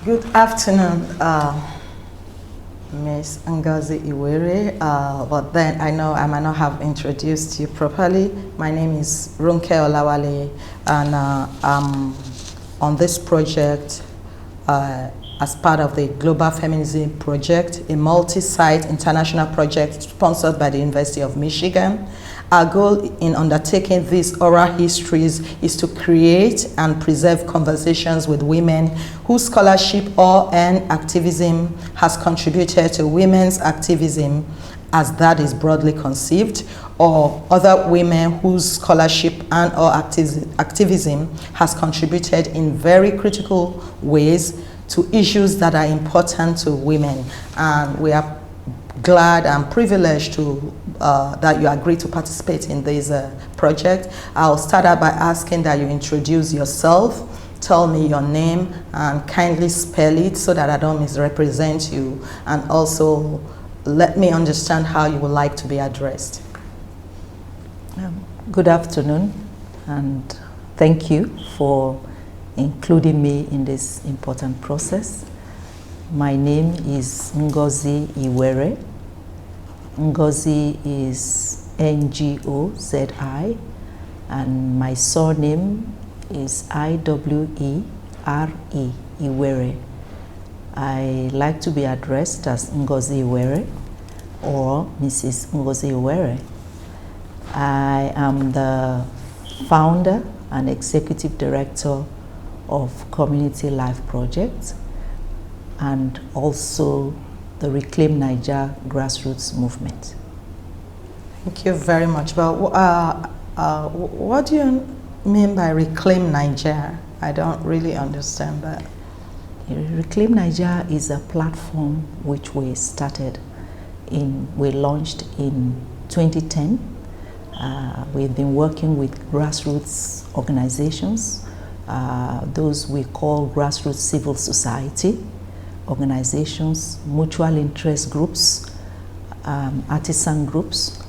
Good afternoon, Ms. Ngozi Iwere. But then I know I might not have introduced you properly. My name is Ronke Olawale, and I'm on this project as part of the Global Feminism Project, a multi-site international project sponsored by the University of Michigan. Our goal in undertaking these oral histories is to create and preserve conversations with women whose scholarship and activism has contributed to women's activism as that is broadly conceived, or other women whose scholarship and or activism has contributed in very critical ways to issues that are important to women. And we are glad and privileged to that you agreed to participate in this project. I'll start out by asking that you introduce yourself, tell me your name, and kindly spell it so that I don't misrepresent you, and also let me understand how you would like to be addressed. Good afternoon, and thank you for including me in this important process. My name is Ngozi Iwere. Ngozi is Ngozi, and my surname is Iwere, Iwere. I like to be addressed as Ngozi Iwere or Mrs. Ngozi Iwere. I am the founder and executive director of Community Life Project, and also the Reclaim Niger grassroots movement. Thank you very much. But what do you mean by Reclaim Niger? I don't really understand that. Reclaim Niger is a platform which we launched in 2010. We've been working with grassroots organizations, those we call grassroots civil society organizations, mutual interest groups, artisan groups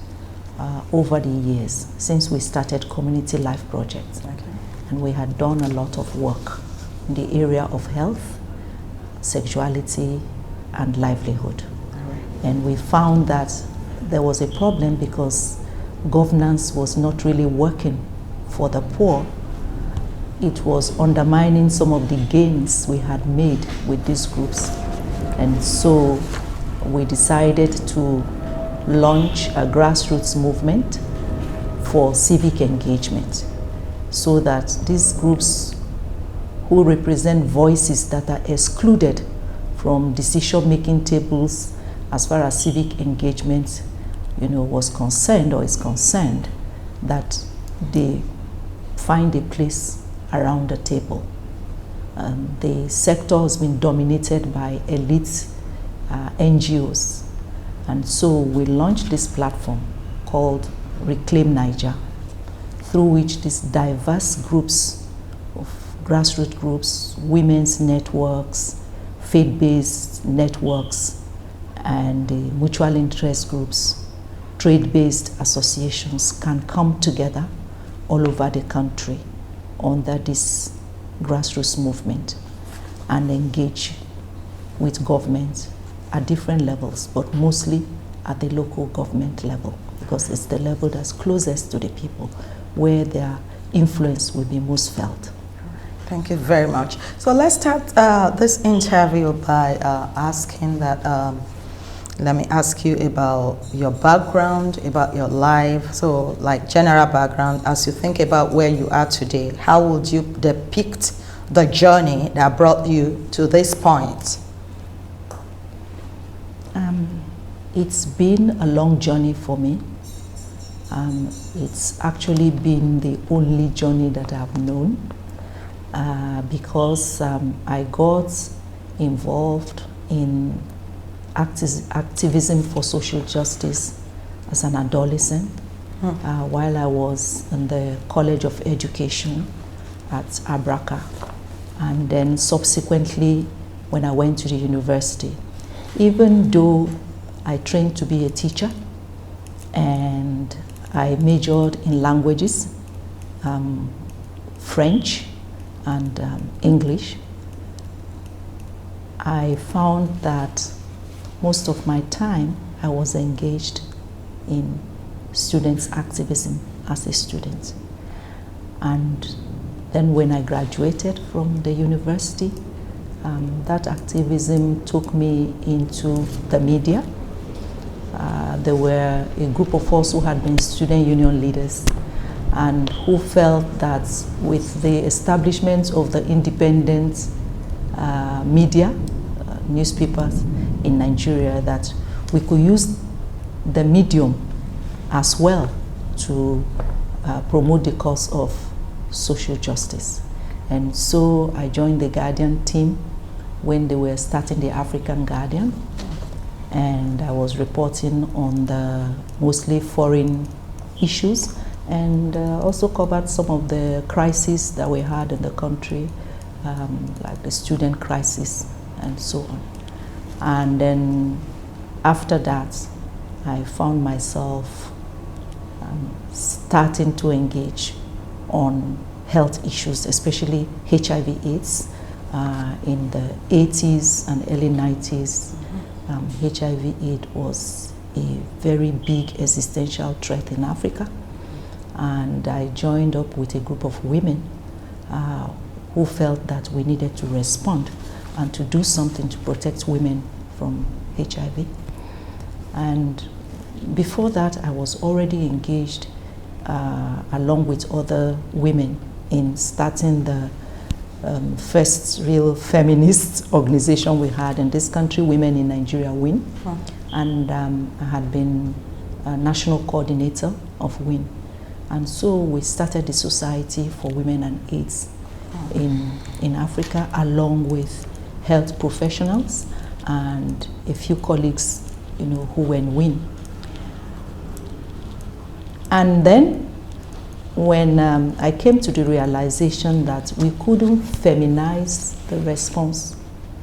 over the years since we started Community Life Project. Okay. And we had done a lot of work in the area of health, sexuality, and livelihood. And we found that there was a problem because governance was not really working for the poor. It was undermining some of the gains we had made with these groups. And so we decided to launch a grassroots movement for civic engagement so that these groups who represent voices that are excluded from decision-making tables as far as civic engagement was concerned or is concerned, that they find a place around the table. The sector has been dominated by elite NGOs, and so we launched this platform called Reclaim Niger, through which these diverse groups of grassroots groups, women's networks, faith-based networks, and mutual interest groups, trade-based associations can come together all over the country under this grassroots movement and engage with government at different levels, but mostly at the local government level, because it's the level that's closest to the people, where their influence will be most felt. Thank you very much. So let's start this interview by asking that, let me ask you about your background, about your life. So like general background, as you think about where you are today, how would you depict the journey that brought you to this point? It's been a long journey for me. It's actually been the only journey that I've known because I got involved in activism for social justice as an adolescent while I was in the College of Education at Abraka, and then subsequently when I went to the university. Even though I trained to be a teacher and I majored in languages, French and English, I found that most of my time I was engaged in students' activism as a student. And then when I graduated from the university, that activism took me into the media. There were a group of us who had been student union leaders and who felt that with the establishment of the independent media, newspapers in Nigeria, that we could use the medium as well to promote the cause of social justice. And so I joined the Guardian team when they were starting the African Guardian, and I was reporting on the mostly foreign issues, and also covered some of the crises that we had in the country, like the student crisis and so on. And then after that, I found myself starting to engage on health issues, especially HIV/AIDS. In the 80s and early 90s, HIV/AIDS was a very big existential threat in Africa. And I joined up with a group of women who felt that we needed to respond and to do something to protect women from HIV. And before that, I was already engaged along with other women in starting the first real feminist organization we had in this country, Women in Nigeria WIN. Oh. And I had been a national coordinator of WIN. And so we started the Society for Women and AIDS in Africa, along with health professionals and a few colleagues, who were in WIN. And then when I came to the realization that we couldn't feminize the response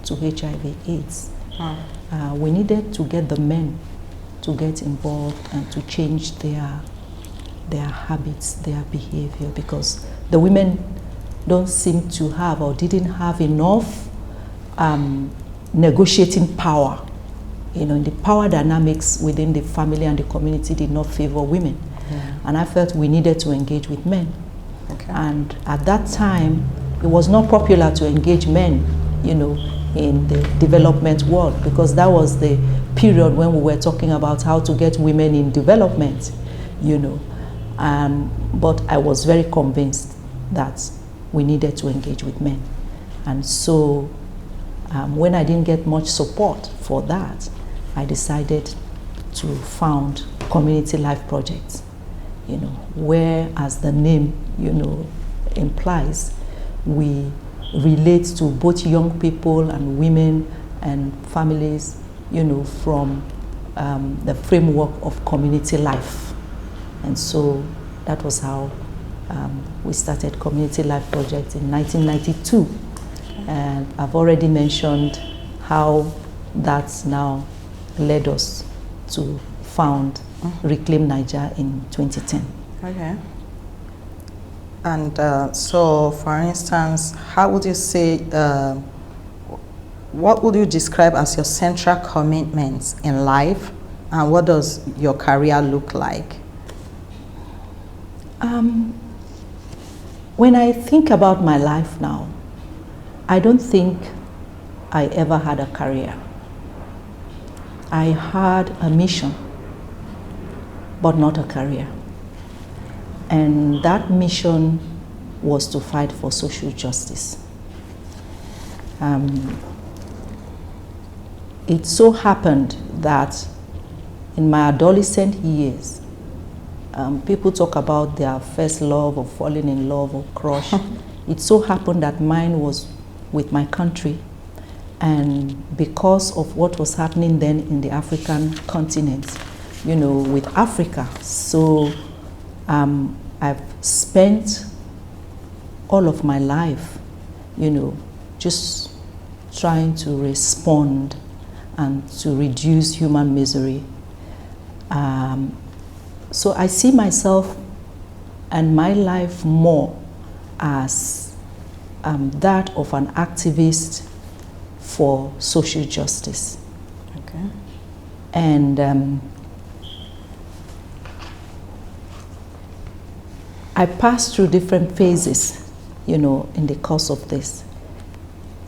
to HIV/AIDS, we needed to get the men to get involved and to change their habits, their behavior, because the women don't seem to have or didn't have enough negotiating power. In the power dynamics within the family and the community did not favor women. Yeah. And I felt we needed to engage with men. Okay. And at that time, it was not popular to engage men, in the development world, because that was the period when we were talking about how to get women in development, But I was very convinced that we needed to engage with men. And so when I didn't get much support for that, I decided to found community life projects, where, as the name, implies, we relate to both young people and women and families, from the framework of community life. And so that was how we started Community Life Project in 1992. And I've already mentioned how that's now led us to found Reclaim Niger in 2010. Okay. And so, for instance, how would you say, what would you describe as your central commitments in life, and what does your career look like? When I think about my life now, I don't think I ever had a career. I had a mission, but not a career. And that mission was to fight for social justice. It so happened that in my adolescent years, people talk about their first love or falling in love or crush. It so happened that mine was with my country, and because of what was happening then in the African continent, with Africa. So I've spent all of my life, just trying to respond and to reduce human misery. So I see myself and my life more as that of an activist for social justice. Okay. And I passed through different phases, you know, in the course of this.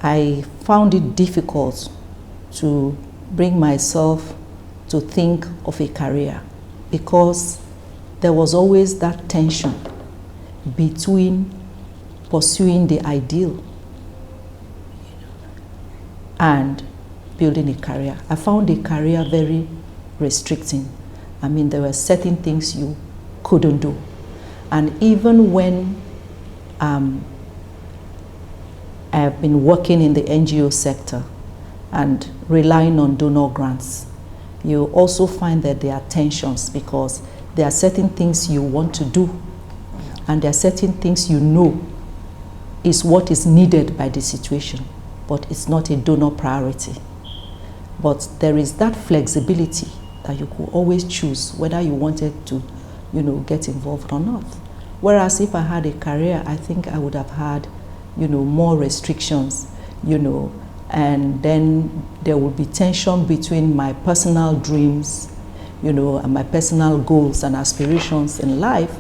I found it difficult to bring myself to think of a career because there was always that tension between pursuing the ideal and building a career. I found a career very restricting. I mean, there were certain things you couldn't do. And even when I've been working in the NGO sector and relying on donor grants, you also find that there are tensions because there are certain things you want to do and there are certain things you know is what is needed by the situation, but it's not a donor priority. But there is that flexibility that you could always choose whether you wanted to, you know, get involved or not. Whereas if I had a career, I think I would have had, you know, more restrictions, you know, and then there would be tension between my personal dreams, you know, and my personal goals and aspirations in life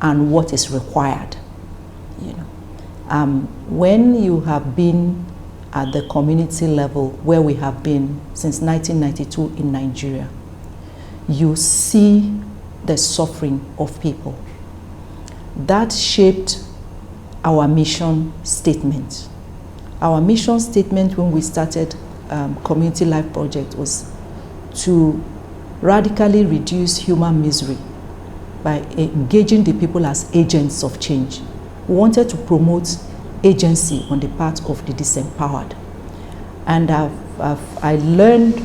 and what is required, you know. When you have been at the community level where we have been since 1992 in Nigeria, you see the suffering of people. That shaped our mission statement. Our mission statement when we started Community Life Project was to radically reduce human misery by engaging the people as agents of change. We wanted to promote agency on the part of the disempowered. And I learned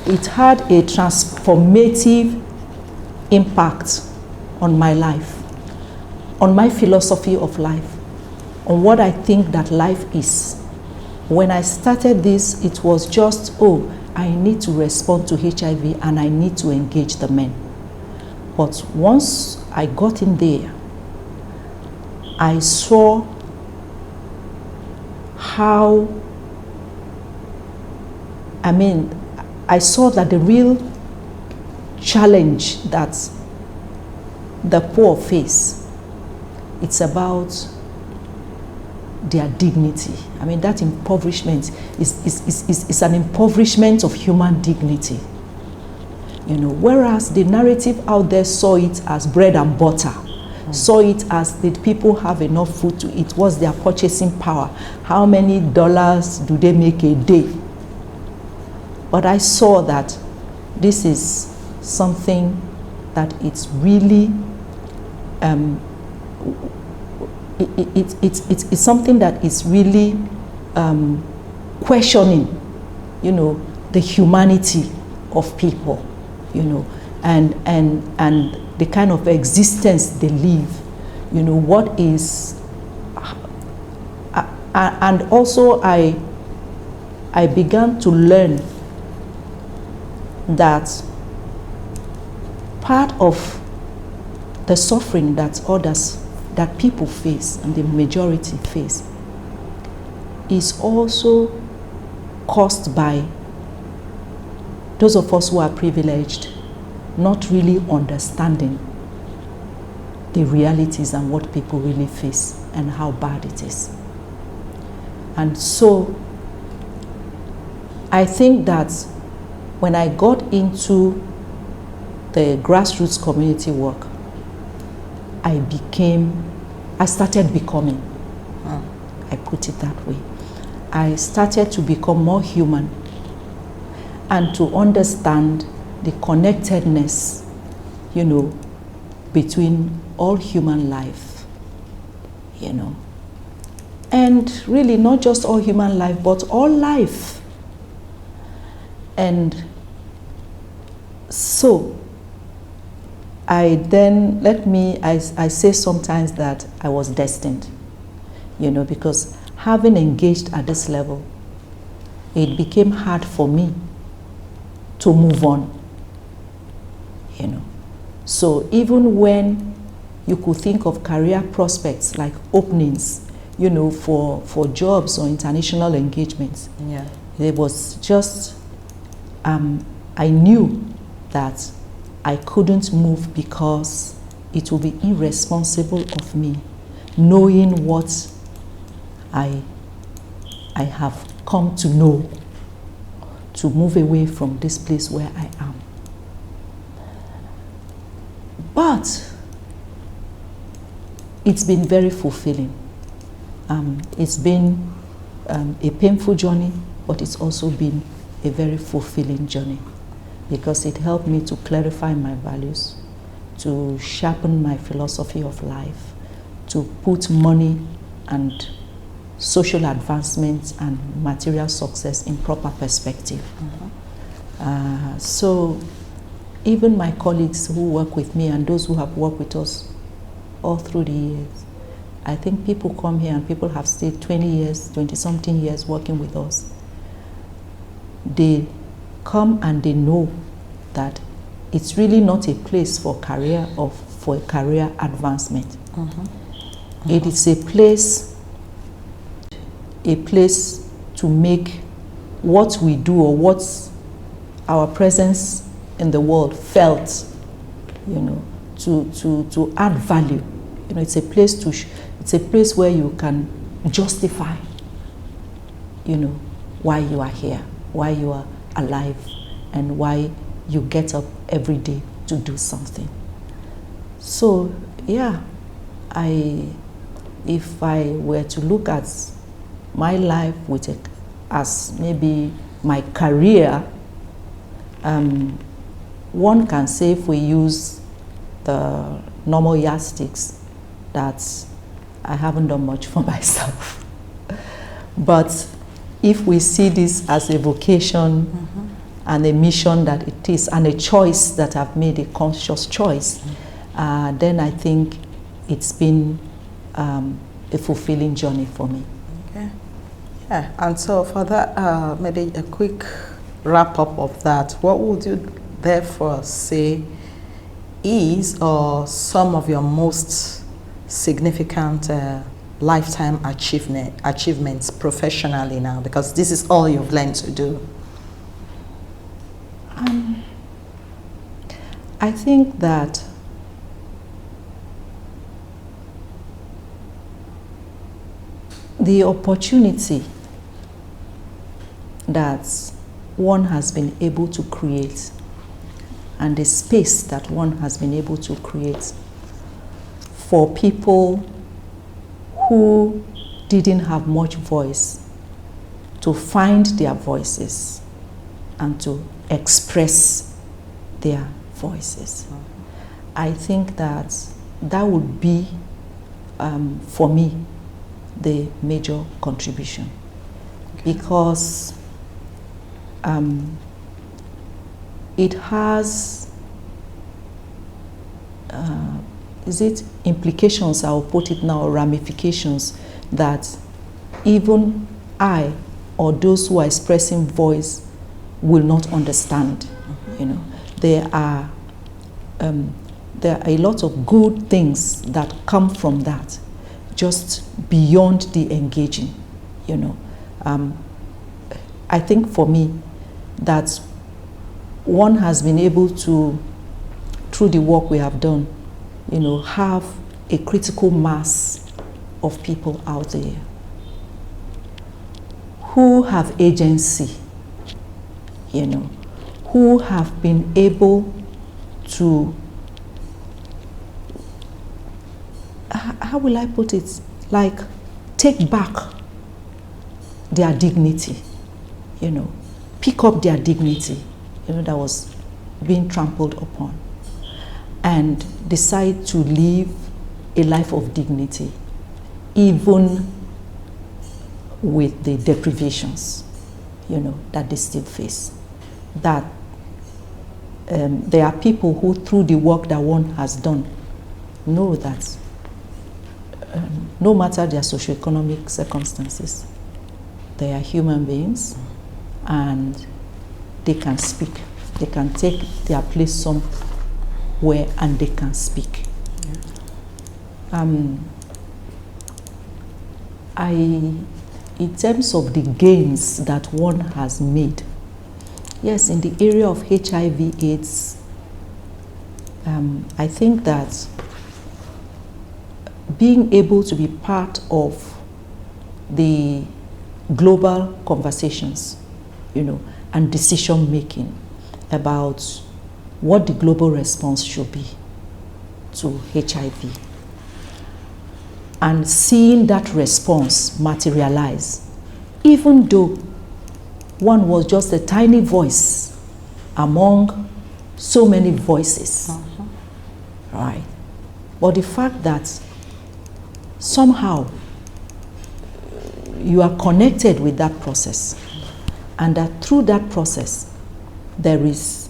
it had a transformative impact on my life, on my philosophy of life, on what I think that life is. When I started this, it was just, oh, I need to respond to HIV and I need to engage the men. But once I got in there, I saw how, I saw that the real challenge that the poor face, it's about their dignity. I mean, that impoverishment is an impoverishment of human dignity. You know, whereas the narrative out there saw it as bread and butter, saw it as did people have enough food to eat, what's their purchasing power, how many dollars do they make a day. But I saw that this is something that it's really it's something that is really questioning, you know, the humanity of people, you know, and the kind of existence they live, you know, what is, and also I began to learn that part of the suffering that people face and the majority face is also caused by those of us who are privileged not really understanding the realities and what people really face and how bad it is. And so I think that when I got into the grassroots community work, I started becoming, I put it that way. I started to become more human and to understand the connectedness, you know, between all human life, you know. And really not just all human life, but all life. And so I say sometimes that I was destined, you know, because having engaged at this level, it became hard for me to move on, you know. So even when you could think of career prospects like openings, you know, for jobs or international engagements. Yeah. It was just, I knew that I couldn't move because it would be irresponsible of me, knowing what I have come to know, to move away from this place where I am. But it's been very fulfilling. It's been a painful journey, but it's also been a very fulfilling journey because it helped me to clarify my values, to sharpen my philosophy of life, to put money and social advancement and material success in proper perspective. So even my colleagues who work with me and those who have worked with us all through the years, I think people come here and people have stayed 20 years, 20-something years working with us. They come and they know that it's really not a place for career or for career advancement. It is a place to make what we do or what our presence in the world felt, you know, to add value. You know, it's a place where you can justify, you know, why you are here, why you are alive, and why you get up every day to do something. So yeah, if I were to look at my life as maybe my career, one can say, if we use the normal yardsticks, that I haven't done much for myself. But if we see this as a vocation and a mission that it is, and a choice that I've made, a conscious choice, then I think it's been a fulfilling journey for me. Okay. Yeah, and so for that, maybe a quick wrap up of that, what would you therefore say is or some of your most significant lifetime achievements professionally now, because this is all you've learned to do? I think that the opportunity that one has been able to create and the space that one has been able to create for people who didn't have much voice to find their voices and to express their voices. I think that would be, for me, the major contribution. Okay. Because it has, is it implications, I'll put it now, or ramifications that even I or those who are expressing voice will not understand. You know, there are a lot of good things that come from that, just beyond the engaging. You know, I think for me that one has been able to, through the work we have done, you know, have a critical mass of people out there who have agency, you know, who have been able to, how will I put it, like take back their dignity, you know, pick up their dignity, you know, that was being trampled upon, and decide to live a life of dignity, even with the deprivations, you know, that they still face. That there are people who, through the work that one has done, know that no matter their socioeconomic circumstances, they are human beings and they can speak. They can take their place somewhere and they can speak. in terms of the gains that one has made, yes, in the area of HIV/AIDS, I think that being able to be part of the global conversations, and decision making about what the global response should be to HIV, and seeing that response materialize, even though one was just a tiny voice among so many voices, right? But the fact that somehow you are connected with that process, and that through that process there is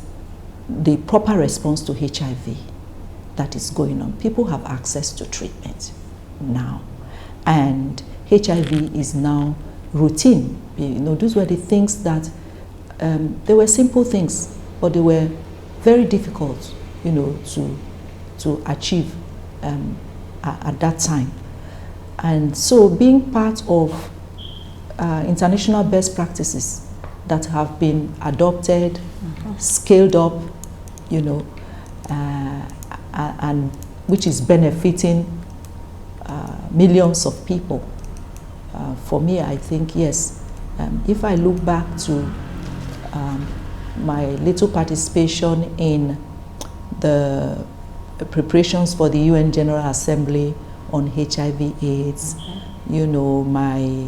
the proper response to HIV that is going on. People have access to treatment now, and HIV is now routine. Those were the things that they were simple things, but they were very difficult, to achieve at that time. And so being part of international best practices that have been adopted, scaled up, and which is benefiting millions of people. For me, I think, yes, if I look back to my little participation in the preparations for the UN General Assembly on HIV/AIDS, my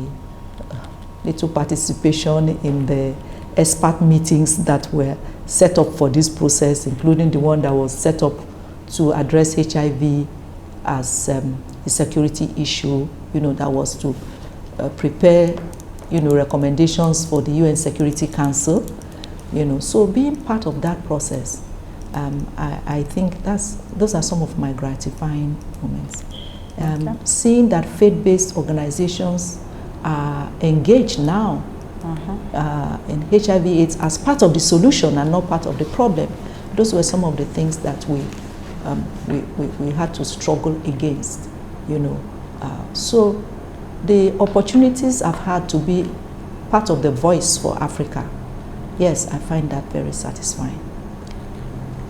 little participation in the expert meetings that were set up for this process, including the one that was set up to address HIV as a security issue, that was to prepare, recommendations for the UN Security Council, so being part of that process, I think those are some of my gratifying moments. Seeing that faith-based organizations are engaged now in HIV/AIDS as part of the solution and not part of the problem. Those were some of the things that we had to struggle against, so the opportunities I've had to be part of the voice for Africa, yes, I find that very satisfying.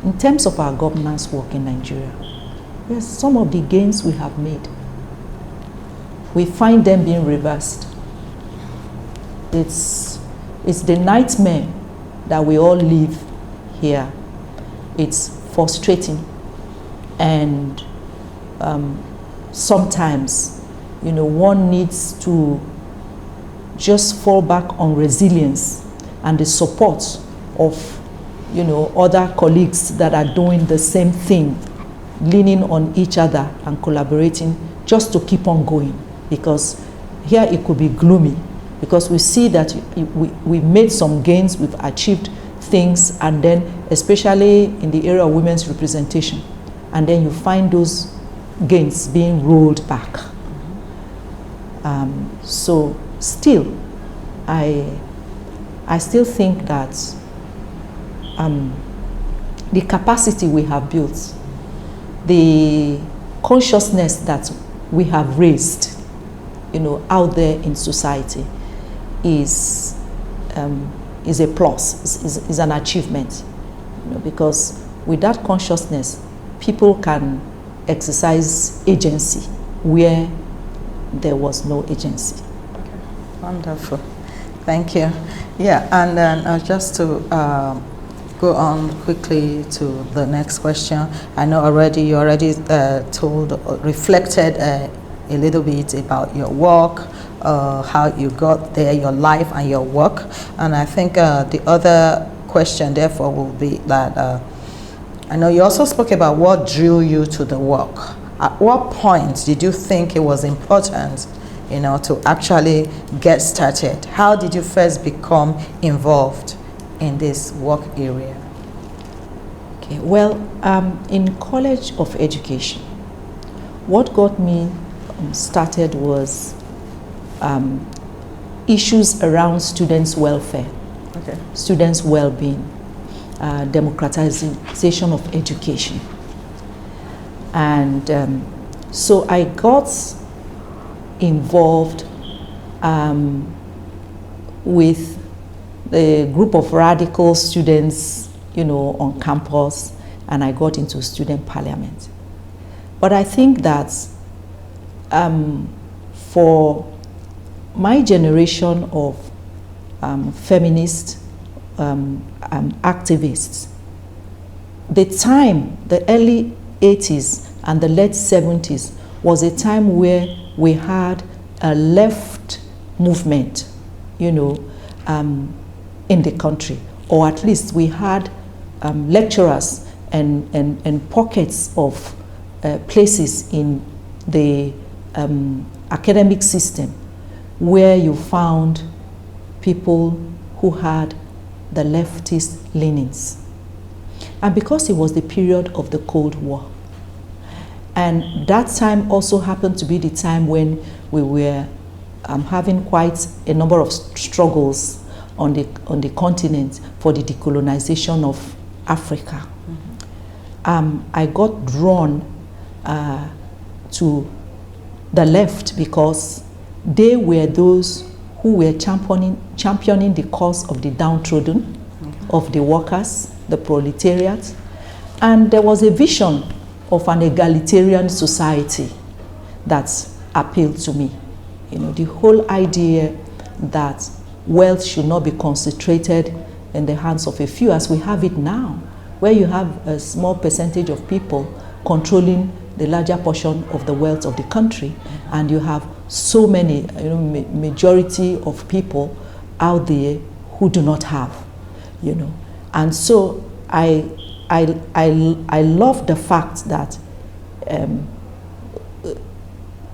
In terms of our governance work in Nigeria, yes, some of the gains we have made, we find them being reversed. It's the nightmare that we all live here. It's frustrating, and sometimes, one needs to just fall back on resilience and the support of, other colleagues that are doing the same thing, leaning on each other and collaborating just to keep on going. Because here it could be gloomy, because we see that we made some gains, we've achieved things, and then especially in the area of women's representation, and then you find those gains being rolled back. So still, I still think that the capacity we have built, the consciousness that we have raised, out there in society is a plus, is an achievement, because with that consciousness, people can exercise agency where there was no agency. Okay. Wonderful. Thank you. Yeah, and then just to go on quickly to the next question. I know you already reflected a little bit about your work, how you got there, your life and your work. And I think the other question therefore will be that I know you also spoke about what drew you to the work. At what point did you think it was important, to actually get started? How did you first become involved in this work area? Okay, well, in College of Education, what got me started was issues around students' welfare, students' well-being, democratization of education. And so I got involved with a group of radical students, you know, on campus, and I got into student parliament. But I think that for my generation of feminist activists, the time, the early 80s and the late 70s, was a time where we had a left movement, you know, in the country, or at least we had lecturers and pockets of places in the academic system where you found people who had the leftist leanings. And because it was the period of the Cold War, and that time also happened to be the time when we were having quite a number of struggles on the continent for the decolonization of Africa. I got drawn to the left because they were those who were championing the cause of the downtrodden, of the workers, the proletariat, and there was a vision of an egalitarian society that appealed to me. You know, the whole idea that wealth should not be concentrated in the hands of a few as we have it now, where you have a small percentage of people controlling the larger portion of the wealth of the country, and you have so many, you know, majority of people out there who do not have, you know. And so I love the fact that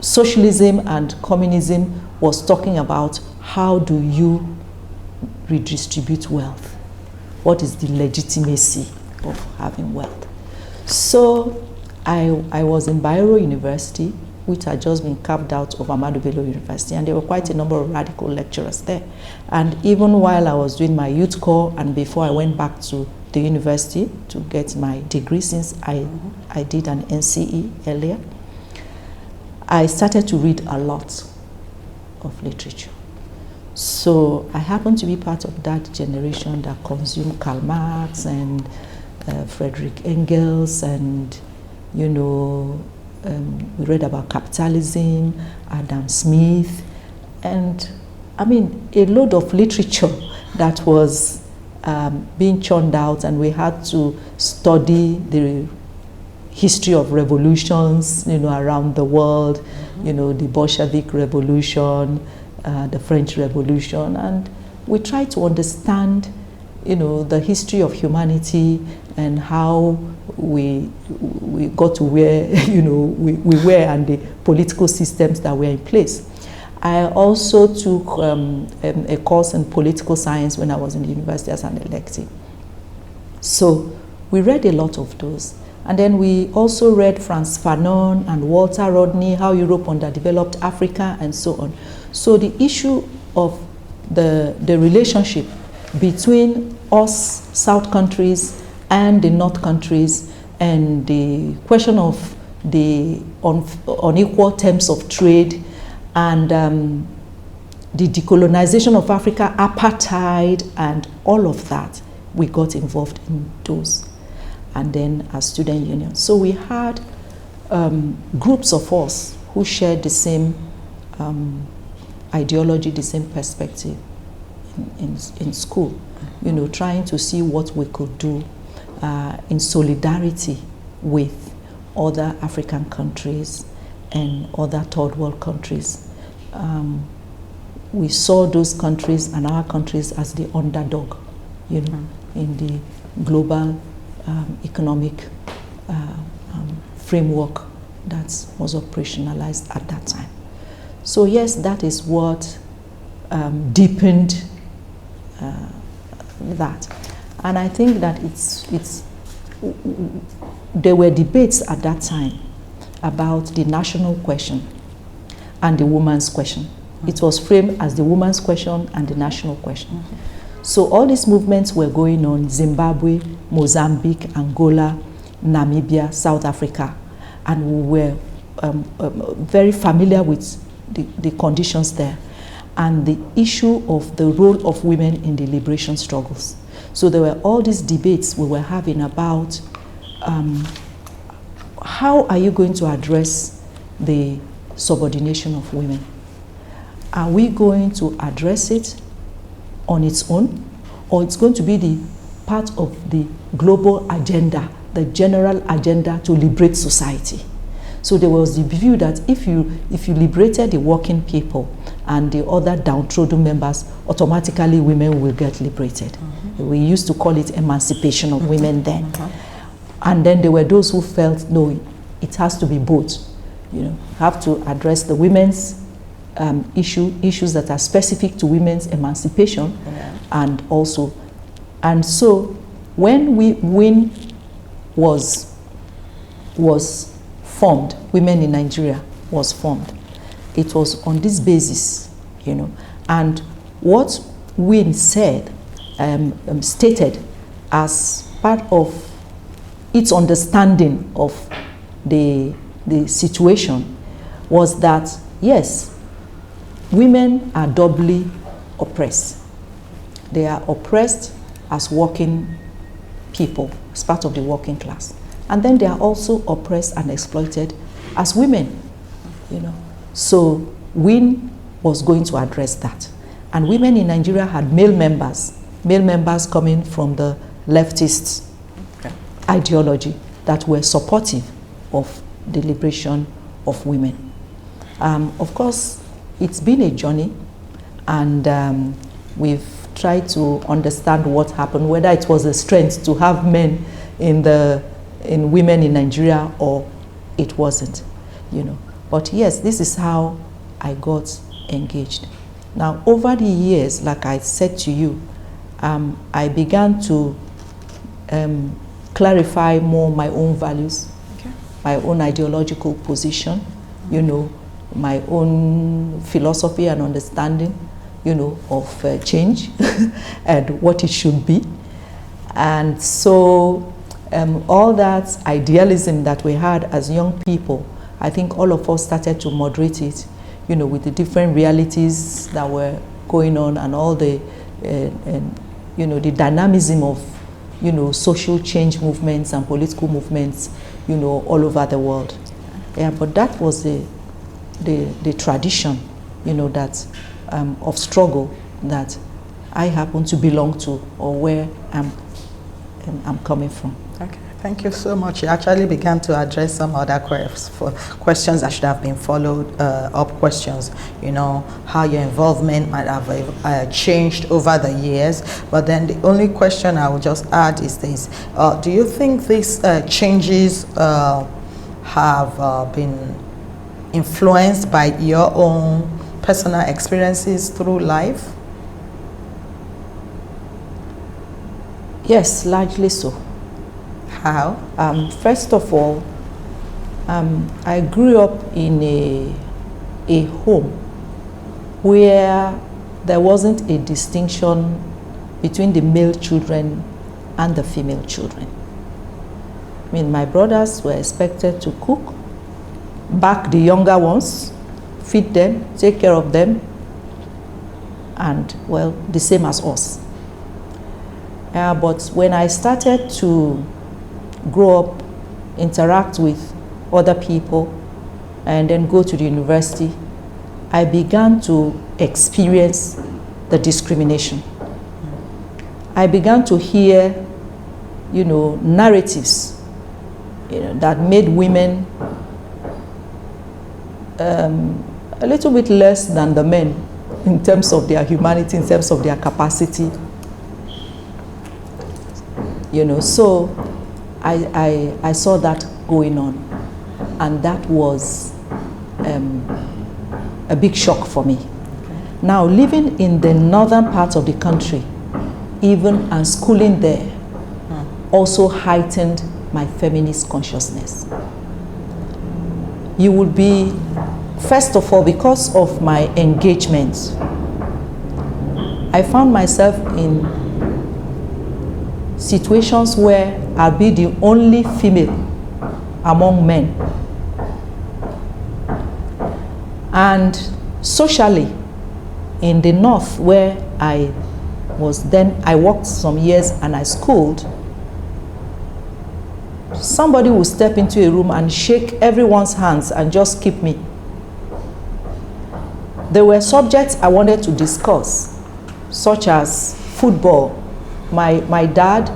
socialism and communism was talking about how do you redistribute wealth? What is the legitimacy of having wealth? So I was in Bayero University, which had just been carved out of Ahmadu Bello University, and there were quite a number of radical lecturers there. And even while I was doing my youth corps and before I went back to the university to get my degree, since I did an NCE earlier, I started to read a lot of literature. So I happened to be part of that generation that consumed Karl Marx and Friedrich Engels, and you know, we read about capitalism, Adam Smith, and I mean a load of literature that was being churned out, and we had to study the history of revolutions, you know, around the world, you know, the Bolshevik Revolution, the French Revolution, and we tried to understand, you know, the history of humanity and how we got to where, you know, we were, and the political systems that were in place. I also took a course in political science when I was in the university as an elective. So we read a lot of those. And then we also read Frantz Fanon and Walter Rodney, How Europe Underdeveloped Africa, and so on. So the issue of the relationship between us, South countries, and the North countries, and the question of the unequal terms of trade, and the decolonization of Africa, apartheid, and all of that, we got involved in those. And then as student union. So we had groups of us who shared the same ideology, the same perspective in school, you know, trying to see what we could do in solidarity with other African countries and other third world countries. We saw those countries and our countries as the underdog, you know, in the global economic framework that was operationalized at that time. So yes, that is what deepened that. And I think that there were debates at that time about the national question and the woman's question. It was framed as the woman's question and the national question. So all these movements were going on: Zimbabwe, Mozambique, Angola, Namibia, South Africa, and we were very familiar with the conditions there. and the issue of the role of women in the liberation struggles. So there were all these debates we were having about how are you going to address the subordination of women? Are we going to address it on its own, or it's going to be the part of the global agenda, the general agenda to liberate society? So there was the view that if you liberated the working people and the other downtrodden members, automatically women will get liberated. Mm-hmm. We used to call it emancipation of women then. Mm-hmm. And then there were those who felt, no, it has to be both. You know, have to address the women's issues that are specific to women's emancipation, and also, and so when WIN was formed, Women in Nigeria was formed, it was on this basis, you know, and what WIN said, stated as part of its understanding of the situation was that, yes, women are doubly oppressed. They are oppressed as working people, as part of the working class. And then they are also oppressed and exploited as women, you know. So WIN was going to address that. And Women in Nigeria had male members coming from the leftist ideology that were supportive of the liberation of women. Of course, it's been a journey, and we've tried to understand what happened, whether it was a strength to have men in Women in Nigeria or it wasn't, you know. But yes, this is how I got engaged. Now, over the years, like I said to you, I began to clarify more my own values, my own ideological position, you know, my own philosophy and understanding, you know, of change and what it should be. And so all that idealism that we had as young people, I think all of us started to moderate it, you know, with the different realities that were going on and all the, you know, the dynamism of, you know, social change movements and political movements, you know, all over the world. Yeah, but that was the tradition, you know, that of struggle that I happen to belong to, or where I'm coming from. Okay, thank you so much. You actually began to address some other questions that should have been followed up questions, you know, how your involvement might have changed over the years. But then the only question I would just add is this: do you think these changes have been influenced by your own personal experiences through life? Yes, largely so. How? First of all, I grew up in a home where there wasn't a distinction between the male children and the female children. I mean, my brothers were expected to cook, back the younger ones, feed them, take care of them, and, well, the same as us. But when I started to grow up, interact with other people, and then go to the university, I began to experience the discrimination. I began to hear, you know, narratives, you know, that made women a little bit less than the men in terms of their humanity, in terms of their capacity. You know, so I saw that going on, and that was a big shock for me. Now, living in the northern part of the country, even and schooling there, also heightened my feminist consciousness. You would be, first of all, because of my engagement, I found myself in situations where I'll be the only female among men. And socially, in the north where I worked some years and I schooled, somebody would step into a room and shake everyone's hands and just keep me. There were subjects I wanted to discuss, such as football. My dad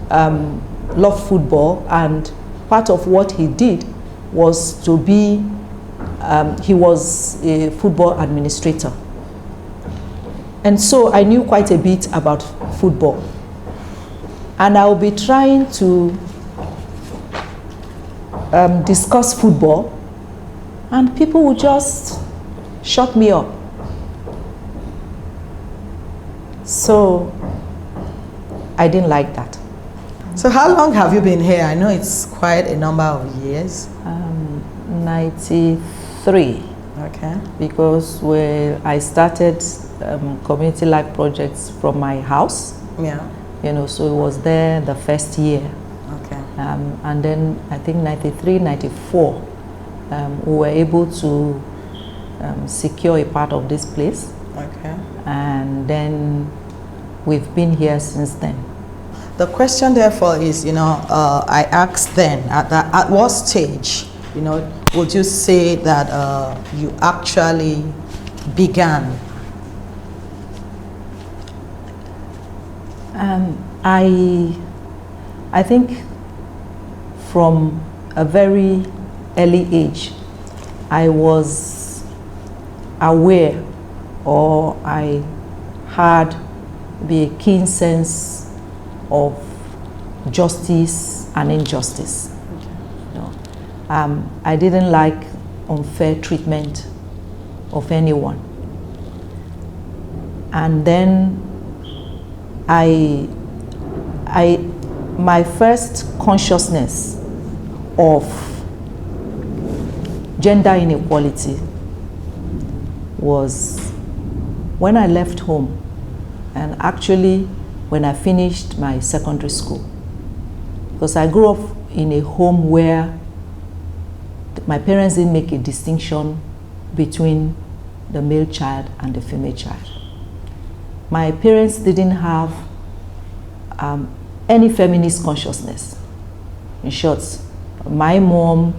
loved football, and part of what he did was to be, he was a football administrator. And so I knew quite a bit about football. And I'll be trying to discuss football, and people would just shut me up. So I didn't like that. So how long have you been here? I know it's quite a number of years. 93. Okay. Because I started community life projects from my house. Yeah. You know, so it was there the first year. Okay. And then I think 93, 94, we were able to secure a part of this place. Okay. And then we've been here since then. The question therefore is, I asked then, at what stage, would you say that you actually began? I think from a very early age, I was aware, or I had a keen sense of justice and injustice. I didn't like unfair treatment of anyone. And then my first consciousness of gender inequality was when I left home, and actually when I finished my secondary school. Because I grew up in a home where my parents didn't make a distinction between the male child and the female child. My parents didn't have any feminist consciousness. In short, my mom,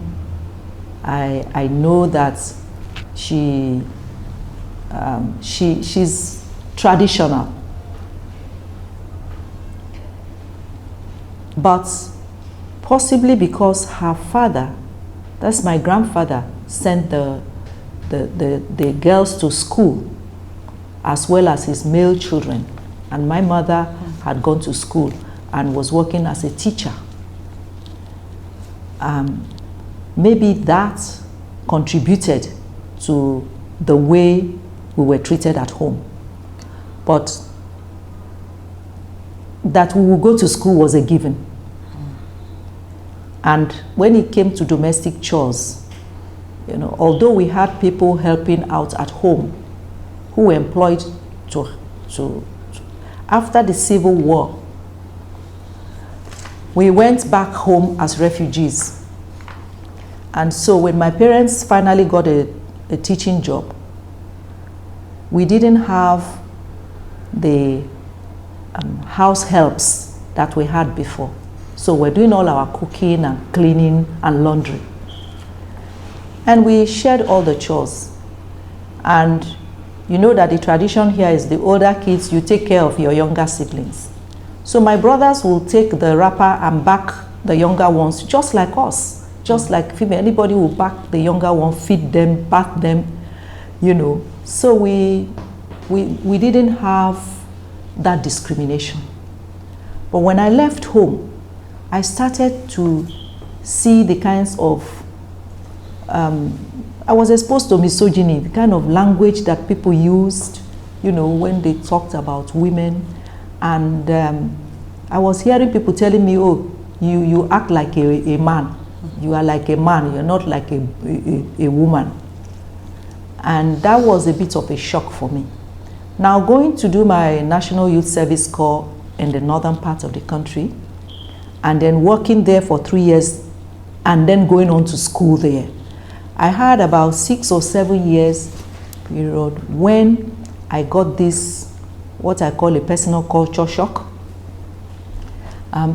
I know that she's traditional. But possibly because her father, that's my grandfather, sent the girls to school as well as his male children. And my mother had gone to school and was working as a teacher. Maybe that contributed to the way we were treated at home. But that we would go to school was a given. And when it came to domestic chores, although we had people helping out at home who were employed after the Civil War, we went back home as refugees. And so when my parents finally got a teaching job, we didn't have the house helps that we had before. So we're doing all our cooking and cleaning and laundry. And we shared all the chores. And you know that the tradition here is the older kids, you take care of your younger siblings. So my brothers will take the wrapper and back the younger ones, just like us. Just like female, anybody will back the younger one, feed them, bath them, So we didn't have that discrimination. But when I left home, I started to see the kinds of, I was exposed to misogyny, the kind of language that people used, when they talked about women. And I was hearing people telling me, oh, you act like a man. You are like a man, you're not like a woman. And that was a bit of a shock for me. Now going to do my National Youth Service Corps in the northern part of the country, and then working there for 3 years, and then going on to school there. I had about 6 or 7 years period when I got this, what I call a personal culture shock.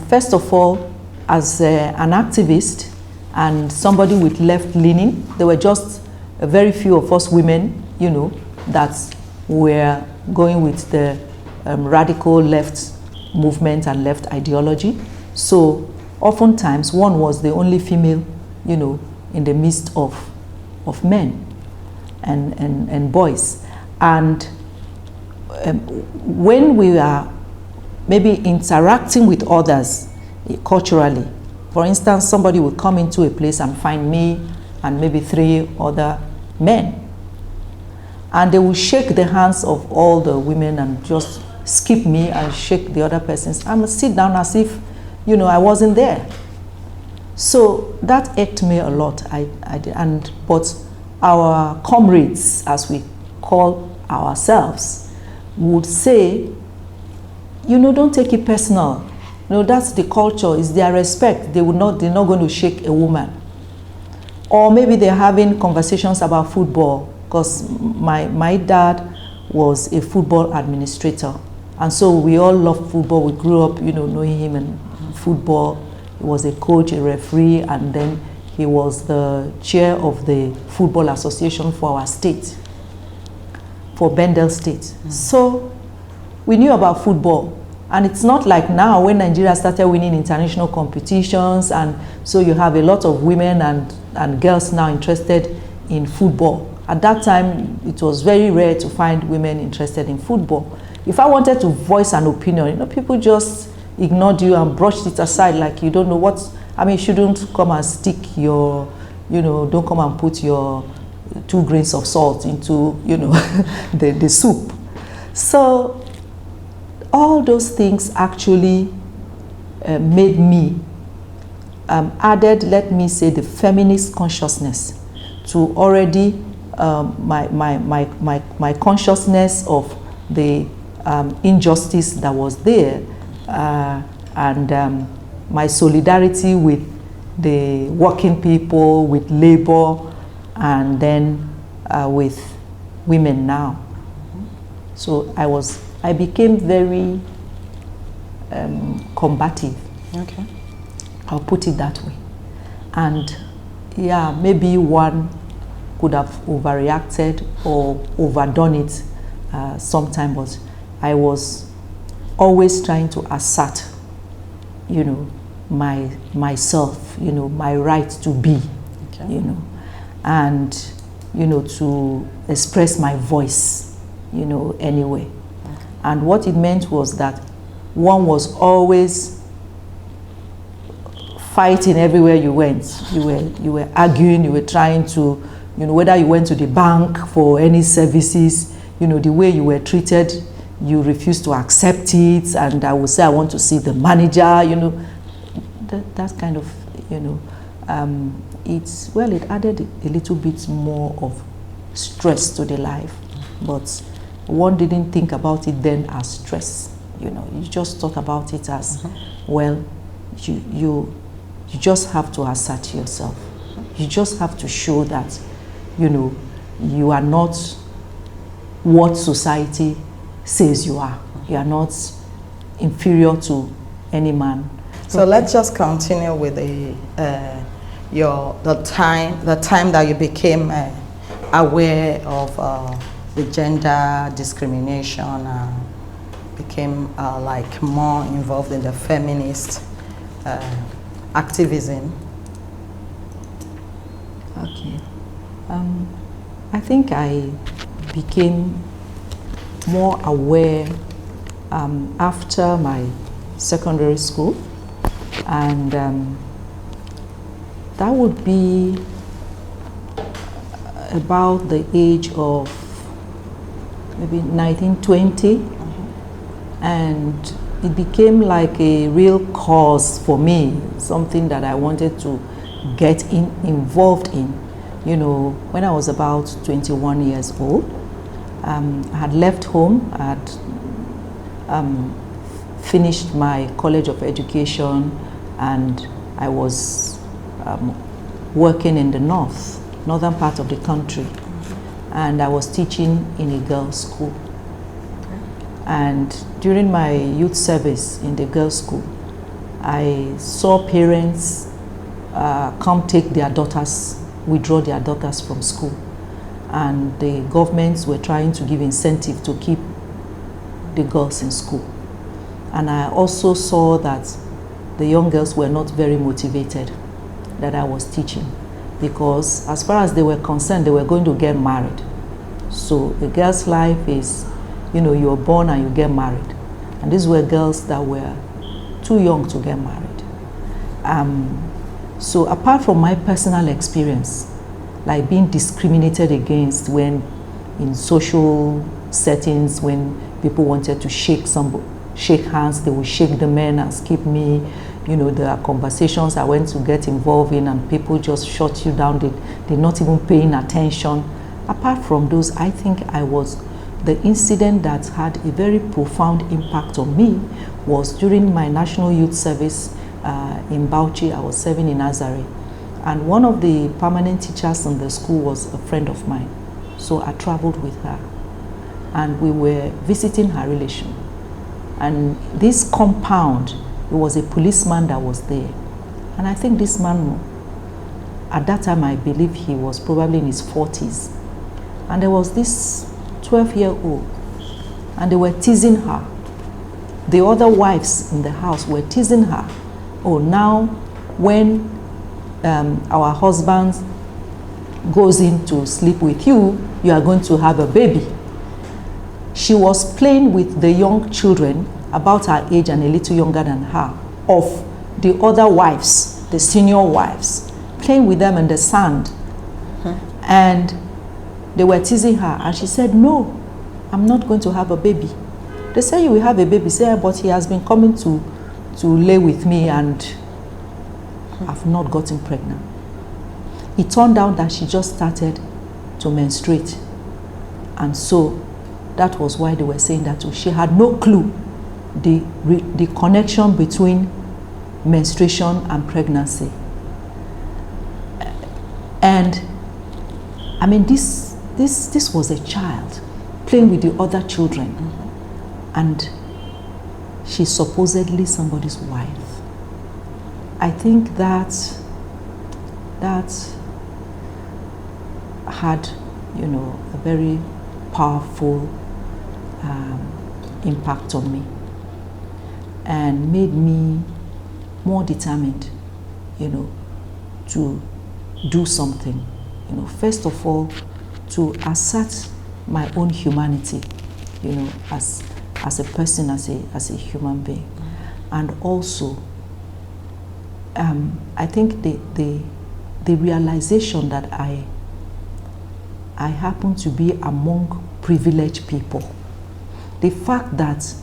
First of all, as an activist and somebody with left leaning, there were just a very few of us women, you know, that were going with the radical left movement and left ideology. So oftentimes one was the only female, you know, in the midst of men and boys. And when we are maybe interacting with others culturally, for instance, somebody will come into a place and find me and maybe 3 other men, and they will shake the hands of all the women and just skip me and shake the other person's. I'm sit down as if, you know, I wasn't there. So that irked me a lot. But our comrades, as we call ourselves, would say, you know, don't take it personal. You know, that's the culture, it's their respect. They're not going to shake a woman. Or maybe they're having conversations about football, because my dad was a football administrator. And so we all loved football. We grew up, you know, knowing him in football. He was a coach, a referee, and then he was the chair of the football association for our state, for Bendel State. So we knew about football. And it's not like now when Nigeria started winning international competitions, and so you have a lot of women and girls now interested in football. At that time, it was very rare to find women interested in football. If I wanted to voice an opinion, you know, people just ignored you and brushed it aside like you don't know what. I mean, you shouldn't come and stick your, you know, don't come and put your 2 grains of salt into, you know, the soup. So all those things actually made me, added, let me say, the feminist consciousness to already my consciousness of the injustice that was there, and my solidarity with the working people, with labor, and then with women now. So I became very combative. Okay. I'll put it that way. And yeah, maybe one could have overreacted or overdone it sometime, but I was always trying to assert, you know, myself, you know, my right to be, okay, you know, and, you know, to express my voice, you know, anyway. Okay. And what it meant was that one was always fighting everywhere you went. You were arguing, you were trying to, you know, whether you went to the bank for any services, you know, the way you were treated, you refused to accept it, and I would say, I want to see the manager, you know, that kind of, you know, it added a little bit more of stress to the life, but one didn't think about it then as stress, you know, you just thought about it as, well, you just have to assert yourself. You just have to show that, you know, you are not what society says you are. You are not inferior to any man. So let's just continue with the time that you became aware of the gender discrimination, became like more involved in the feminist activism. Okay. I think I became more aware after my secondary school, and that would be about the age of maybe 1920, and it became like a real cause for me, something that I wanted to get involved in. You know, when I was about 21 years old, I had left home. I had finished my College of Education, and I was working in the northern part of the country, and I was teaching in a girls' school. And during my youth service in the girls' school, I saw parents come take their daughters, withdraw their daughters from school. And the governments were trying to give incentive to keep the girls in school. And I also saw that the young girls were not very motivated that I was teaching, because as far as they were concerned, they were going to get married. So a girl's life is, you know, you're born and you get married. And these were girls that were too young to get married. So apart from my personal experience, like being discriminated against when in social settings, when people wanted to shake hands, they would shake the men and skip me. You know, there are conversations I went to get involved in and people just shut you down. They're not even paying attention. Apart from those, I think the incident that had a very profound impact on me was during my national youth service in Bauchi. I was serving in Nazareth. And one of the permanent teachers in the school was a friend of mine. So I traveled with her. And we were visiting her relation. And this compound, it was a policeman that was there. And I think this man, at that time, I believe he was probably in his 40s. And there was this 12-year-old, and they were teasing her. The other wives in the house were teasing her. Oh, now when our husband goes in to sleep with you, you are going to have a baby. She was playing with the young children about her age and a little younger than her, of the other wives, the senior wives, playing with them in the sand. And they were teasing her, and she said, no, I'm not going to have a baby. They say, you will have a baby. Say, but he has been coming to lay with me and I've not gotten pregnant. It turned out that she just started to menstruate. And so that was why they were saying that too. She had no clue the connection between menstruation and pregnancy. And I mean, this was a child playing with the other children. And she's supposedly somebody's wife. I think that had, you know, a very powerful impact on me and made me more determined, you know, to do something. You know, first of all, to assert my own humanity, you know, as a person, as a human being. And also, I think the realization that I happen to be among privileged people. The fact that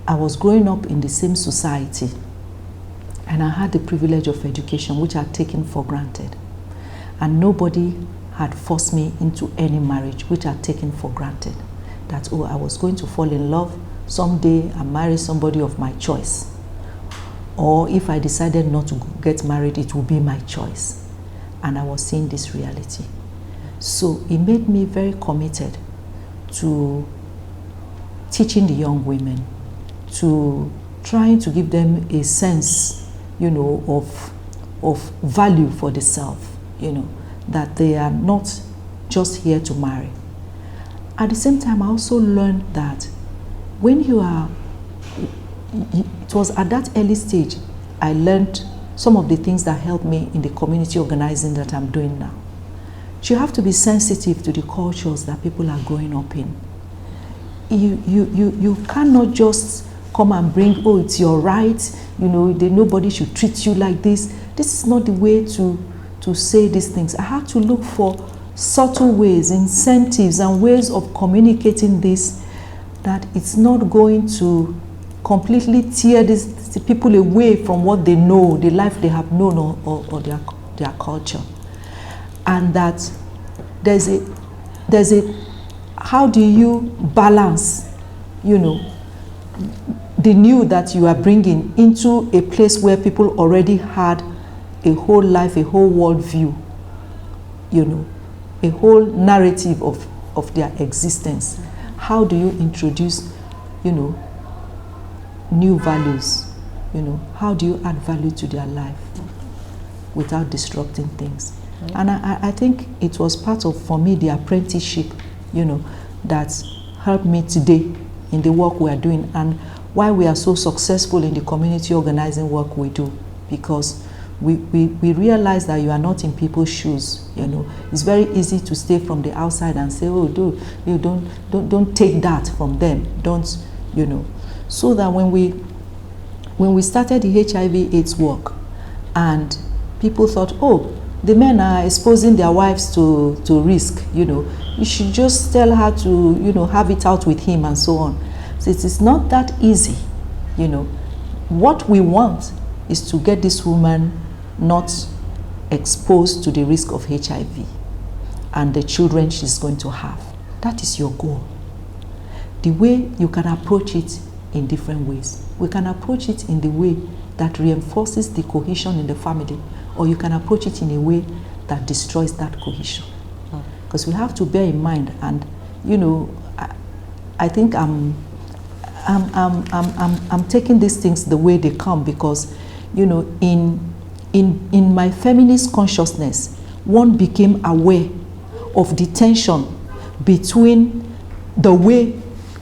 I was growing up in the same society and I had the privilege of education, which I had taken for granted. And nobody had forced me into any marriage, which I had taken for granted. That, oh, I was going to fall in love someday and marry somebody of my choice. Or if I decided not to get married, it would be my choice. And I was seeing this reality. So it made me very committed to teaching the young women, to trying to give them a sense, you know, of value for the self, you know, that they are not just here to marry. At the same time, I also learned that when you are, it was at that early stage, I learned some of the things that helped me in the community organizing that I'm doing now. You have to be sensitive to the cultures that people are growing up in. You cannot just come and bring, oh, it's your right, you know, nobody should treat you like this. This is not the way to say these things. I have to look for subtle ways, incentives, and ways of communicating this, that it's not going to completely tear the people away from what they know, the life they have known, or their culture. And that there's a how do you balance, you know, the new that you are bringing into a place where people already had a whole life, a whole world view, you know, a whole narrative of their existence. How do you introduce you know, new values. You know, how do you add value to their life without disrupting things? And I think it was part of, for me, the apprenticeship, you know, that helped me today in the work we are doing, and why we are so successful in the community organizing work we do, because we realize that you are not in people's shoes. You know, it's very easy to stay from the outside and say, oh, don't take that from them, don't, you know. So that when we started the HIV/AIDS work, and people thought, oh, the men are exposing their wives to risk, you know, you should just tell her to, you know, have it out with him and so on. So it is not that easy, you know. What we want is to get this woman not exposed to the risk of HIV and the children she's going to have. That is your goal. The way you can approach it in different ways. We can approach it in the way that reinforces the cohesion in the family, or you can approach it in a way that destroys that cohesion. Because we have to bear in mind, and you know, I think I'm taking these things the way they come, because you know, in my feminist consciousness, one became aware of the tension between the way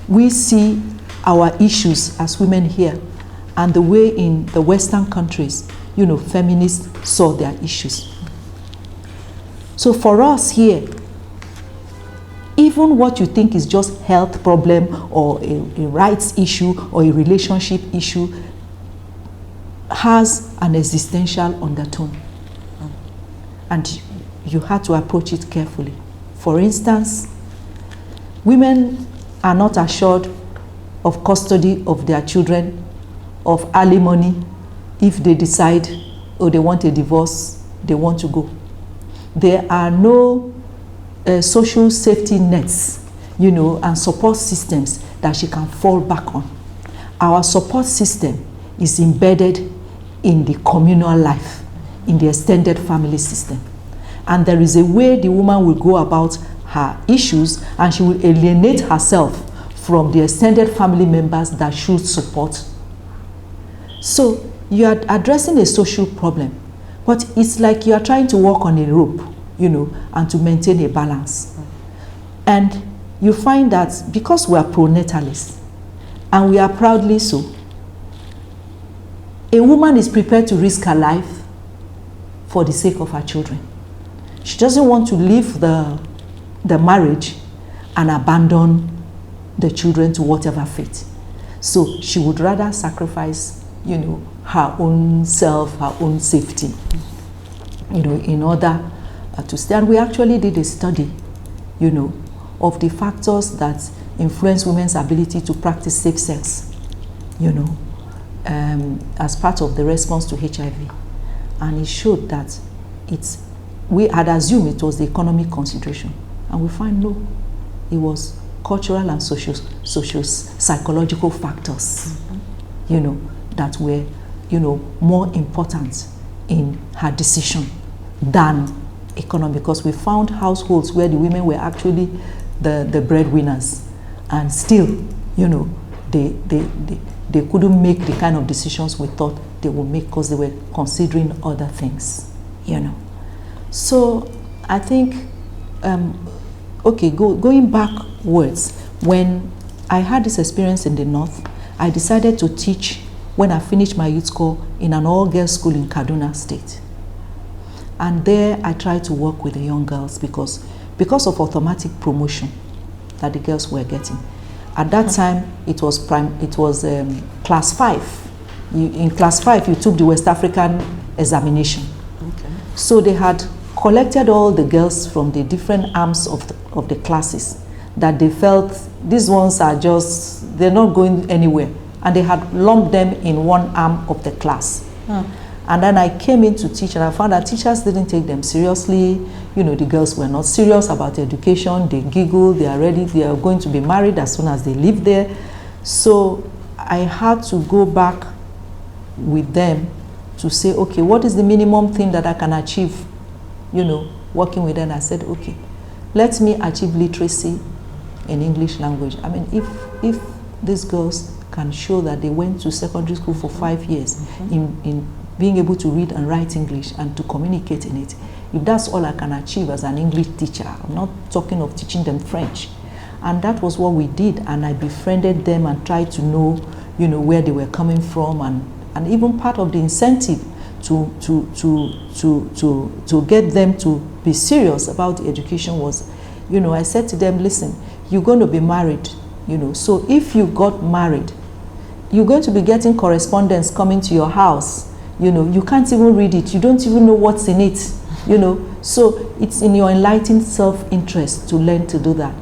we see our issues as women here and the way in the Western countries, you know, feminists saw their issues. So for us here, even what you think is just health problem or a rights issue or a relationship issue has an existential undertone. And you have to approach it carefully. For instance, women are not assured of custody of their children, of alimony, if they decide, or they want a divorce, they want to go. There are no social safety nets, you know, and support systems that she can fall back on. Our support system is embedded in the communal life, in the extended family system. And there is a way the woman will go about her issues, and she will alienate herself from the extended family members that should support. So you are addressing a social problem, but it's like you are trying to walk on a rope, you know, and to maintain a balance. And you find that because we are pronatalists, and we are proudly so, a woman is prepared to risk her life for the sake of her children. She doesn't want to leave the marriage and abandon the children to whatever fate. So she would rather sacrifice, you know, her own self, her own safety, you know, in order to stay. And we actually did a study, you know, of the factors that influence women's ability to practice safe sex, you know, as part of the response to HIV. And it showed that we had assumed it was the economic consideration. And we find no, it was cultural and social psychological factors, you know, that were, you know, more important in her decision than economic. Because we found households where the women were actually the breadwinners, and still, you know, they couldn't make the kind of decisions we thought they would make because they were considering other things, you know. So I think, okay, going backwards, when I had this experience in the North, I decided to teach when I finished my youth corps in an all-girls school in Kaduna State. And there I tried to work with the young girls because of automatic promotion that the girls were getting. At that time, it was class 5. In class 5, you took the West African examination. Okay. So they had collected all the girls from the different arms of the classes that they felt these ones are just, they're not going anywhere. And they had lumped them in one arm of the class. And then I came in to teach, and I found that teachers didn't take them seriously. You know, the girls were not serious about education. They giggle, they are ready, they are going to be married as soon as they live there. So I had to go back with them to say, okay, what is the minimum thing that I can achieve? You know, working with them, I said, okay, let me achieve literacy in English language. I mean, if these girls can show that they went to secondary school for 5 years in being able to read and write English and to communicate in it, if that's all I can achieve as an English teacher, I'm not talking of teaching them French. And that was what we did, and I befriended them and tried to know, you know, where they were coming from, and even part of the incentive to get them to be serious about the education was, you know, I said to them, listen, you're going to be married, you know, so if you got married, you're going to be getting correspondence coming to your house, you know, you can't even read it, you don't even know what's in it, you know, so it's in your enlightened self-interest to learn to do that.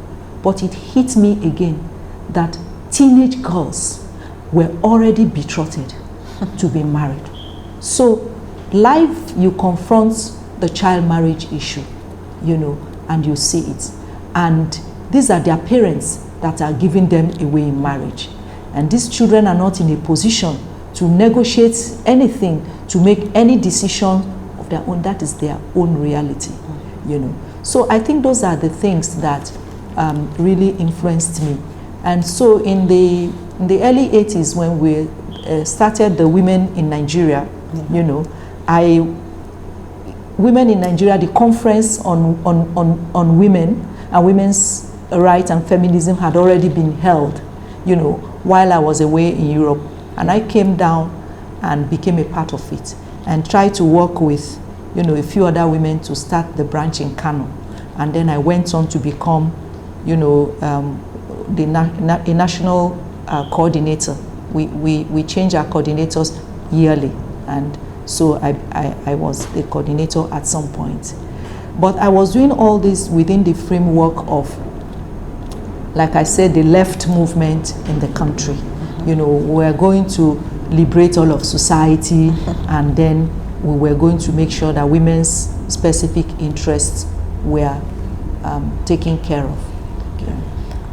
But it hit me again that teenage girls were already betrothed to be married. So life, you confront the child marriage issue, you know, and you see it. And these are their parents that are giving them away in marriage. And these children are not in a position to negotiate anything, to make any decision of their own. That is their own reality, you know. So I think those are the things that really influenced me. And so in the early 80s, when we started the Women in Nigeria, you know, Women in Nigeria, the conference on women and women's rights and feminism had already been held, you know, while I was away in Europe. And I came down and became a part of it and tried to work with, you know, a few other women to start the branch in Kano. And then I went on to become, you know, a national coordinator. We change our coordinators yearly, and so I was the coordinator at some point. But I was doing all this within the framework of, like I said, the left movement in the country. You know, we were going to liberate all of society, and then we were going to make sure that women's specific interests were taken care of. Okay.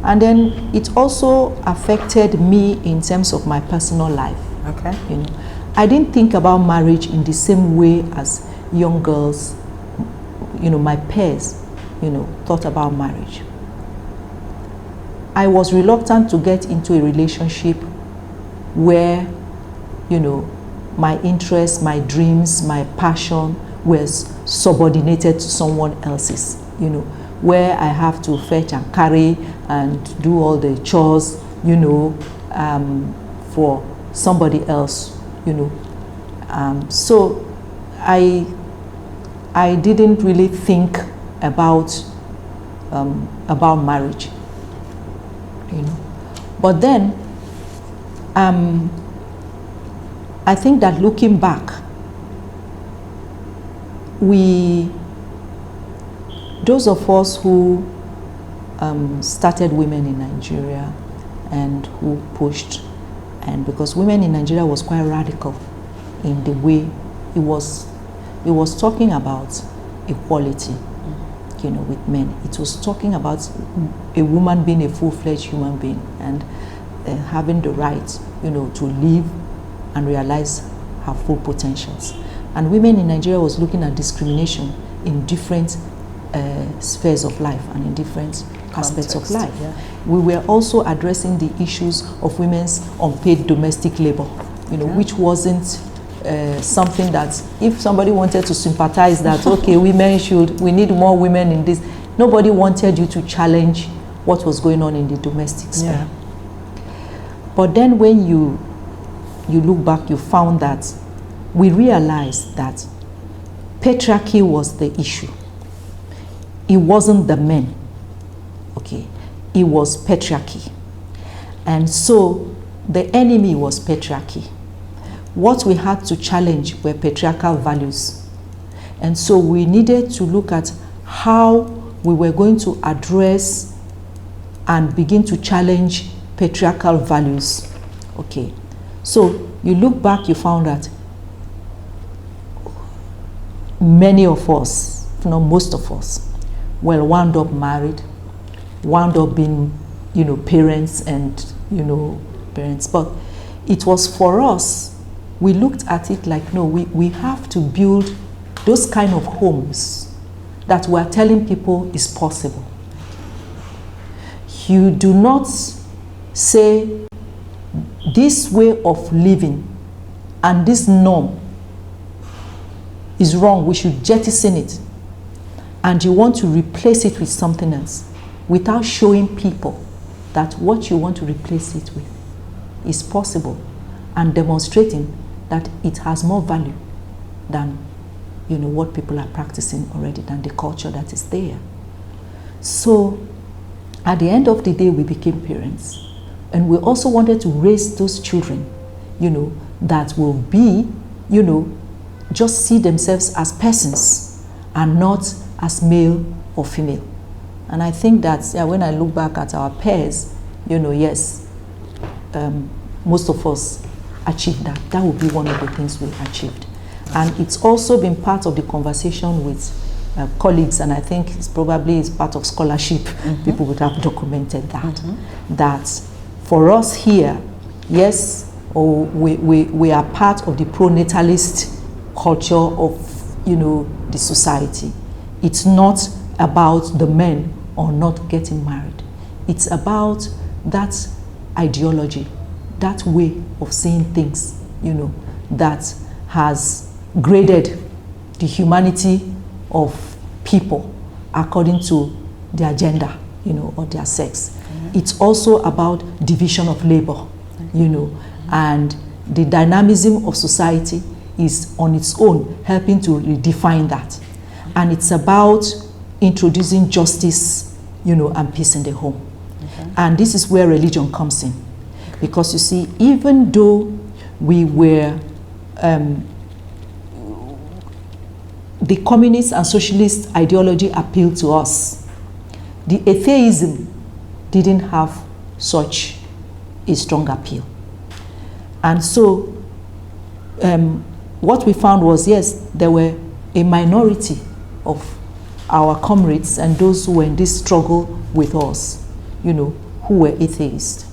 And then it also affected me in terms of my personal life. Okay. You know, I didn't think about marriage in the same way as young girls, you know, my peers, you know, thought about marriage. I was reluctant to get into a relationship where, you know, my interests, my dreams, my passion was subordinated to someone else's, you know, where I have to fetch and carry and do all the chores, you know, for somebody else, you know. So I didn't really think about marriage, you know. But then I think that looking back, those of us who started Women in Nigeria and who pushed, and because Women in Nigeria was quite radical in the way it was talking about equality, you know, with men. It was talking about a woman being a full-fledged human being and having the right, you know, to live and realize her full potentials. And Women in Nigeria was looking at discrimination in different spheres of life and in different aspects of life. Yeah. We were also addressing the issues of women's unpaid domestic labor, you know, which wasn't something that if somebody wanted to sympathize that, okay, we need more women in this, nobody wanted you to challenge what was going on in the domestic sphere. Yeah. But then when you look back, you found that we realized that patriarchy was the issue. It wasn't the men, okay? It was patriarchy. And so the enemy was patriarchy. What we had to challenge were patriarchal values. And so we needed to look at how we were going to address and begin to challenge patriarchal values, okay? So you look back, you found that many of us, if not most of us, well, wound up married, wound up being, you know, parents and, you know, parents. But it was for us, we looked at it like, no, we have to build those kind of homes that we're telling people is possible. You do not say this way of living and this norm is wrong, we should jettison it, and you want to replace it with something else, without showing people that what you want to replace it with is possible, and demonstrating that it has more value than, you know, what people are practicing already, than the culture that is there. So at the end of the day, we became parents, and we also wanted to raise those children, you know, that will be, you know, just see themselves as persons and not as male or female. And I think that, yeah, when I look back at our peers, you know, yes, most of us achieved that. That would be one of the things we achieved. And it's also been part of the conversation with colleagues, and I think it's probably part of scholarship. People would have documented that. That for us here, yes, we are part of the pro-natalist culture of, you know, the society. It's not about the men or not getting married. It's about that ideology, that way of seeing things, you know, that has graded the humanity of people according to their gender, you know, or their sex. It's also about division of labor, you know, and the dynamism of society is on its own helping to redefine that. And it's about introducing justice, you know, and peace in the home. And this is where religion comes in. Because you see, even though we were, the communist and socialist ideology appealed to us, the atheism didn't have such a strong appeal. And so what we found was, yes, there were a minority of our comrades and those who were in this struggle with us, you know, who were atheists.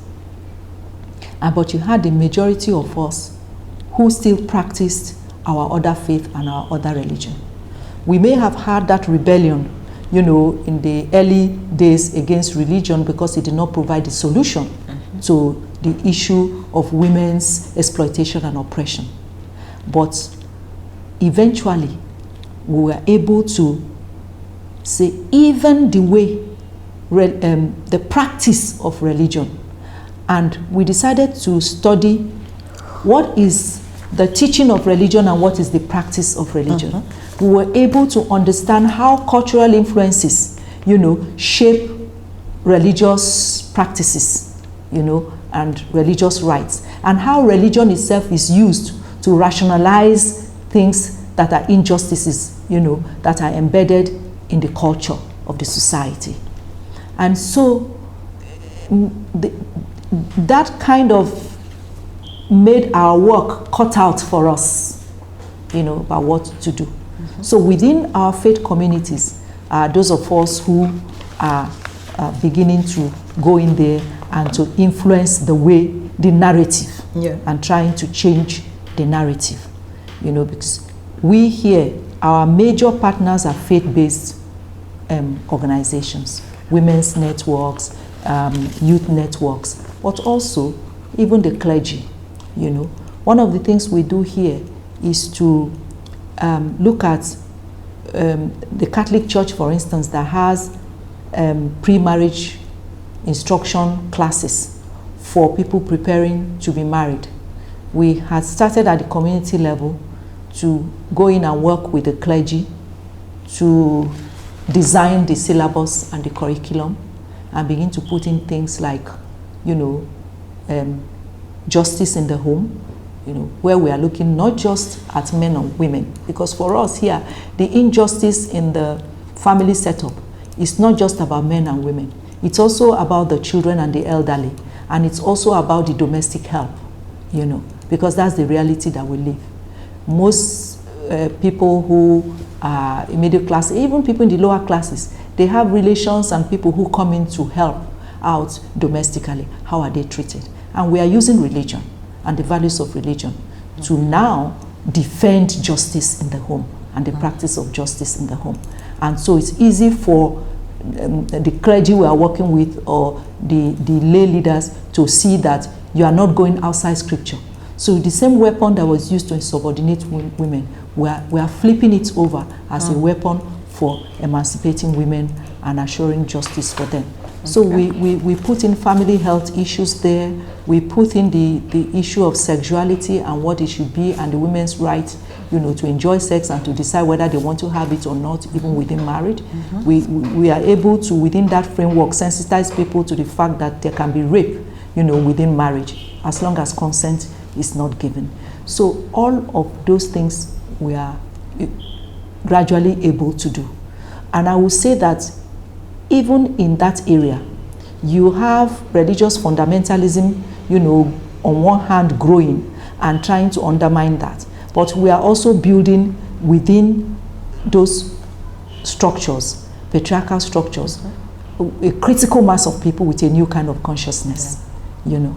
But you had the majority of us who still practiced our other faith and our other religion. We may have had that rebellion, you know, in the early days against religion because it did not provide the solution to the issue of women's exploitation and oppression. But eventually, we were able to say even the way, the practice of religion. And we decided to study what is the teaching of religion and what is the practice of religion. We were able to understand how cultural influences, you know, shape religious practices, you know, and religious rites, and how religion itself is used to rationalize things that are injustices, you know, that are embedded in the culture of the society. And so that kind of made our work cut out for us, you know, about what to do. So within our faith communities, those of us who are beginning to go in there and to influence the way, the narrative, and trying to change the narrative, you know, because we here, our major partners are faith-based organizations, women's networks, youth networks, but also even the clergy, you know. One of the things we do here is to look at the Catholic Church, for instance, that has pre-marriage instruction classes for people preparing to be married. We had started at the community level to go in and work with the clergy to design the syllabus and the curriculum and begin to put in things like, you know, justice in the home, you know, where we are looking not just at men or women, because for us here, the injustice in the family setup is not just about men and women. It's also about the children and the elderly, and it's also about the domestic help, you know, because that's the reality that we live. Most people who are in middle class, even people in the lower classes, they have relations and people who come in to help out domestically. How are they treated? And we are using religion and the values of religion to now defend justice in the home and the practice of justice in the home. And so it's easy for the clergy we are working with or the lay leaders to see that you are not going outside scripture. So the same weapon that was used to subordinate women, we are flipping it over as a weapon for emancipating women and assuring justice for them. Okay. So we put in family health issues there. We put in the issue of sexuality and what it should be, and the women's right, to enjoy sex and to decide whether they want to have it or not, even within marriage. We are able to, within that framework, sensitize people to the fact that there can be rape, within marriage, as long as consent is not given. So all of those things we are gradually able to do. And I will say that even in that area, you have religious fundamentalism, on one hand growing and trying to undermine that. But we are also building within those structures, patriarchal structures, a critical mass of people with a new kind of consciousness, Okay.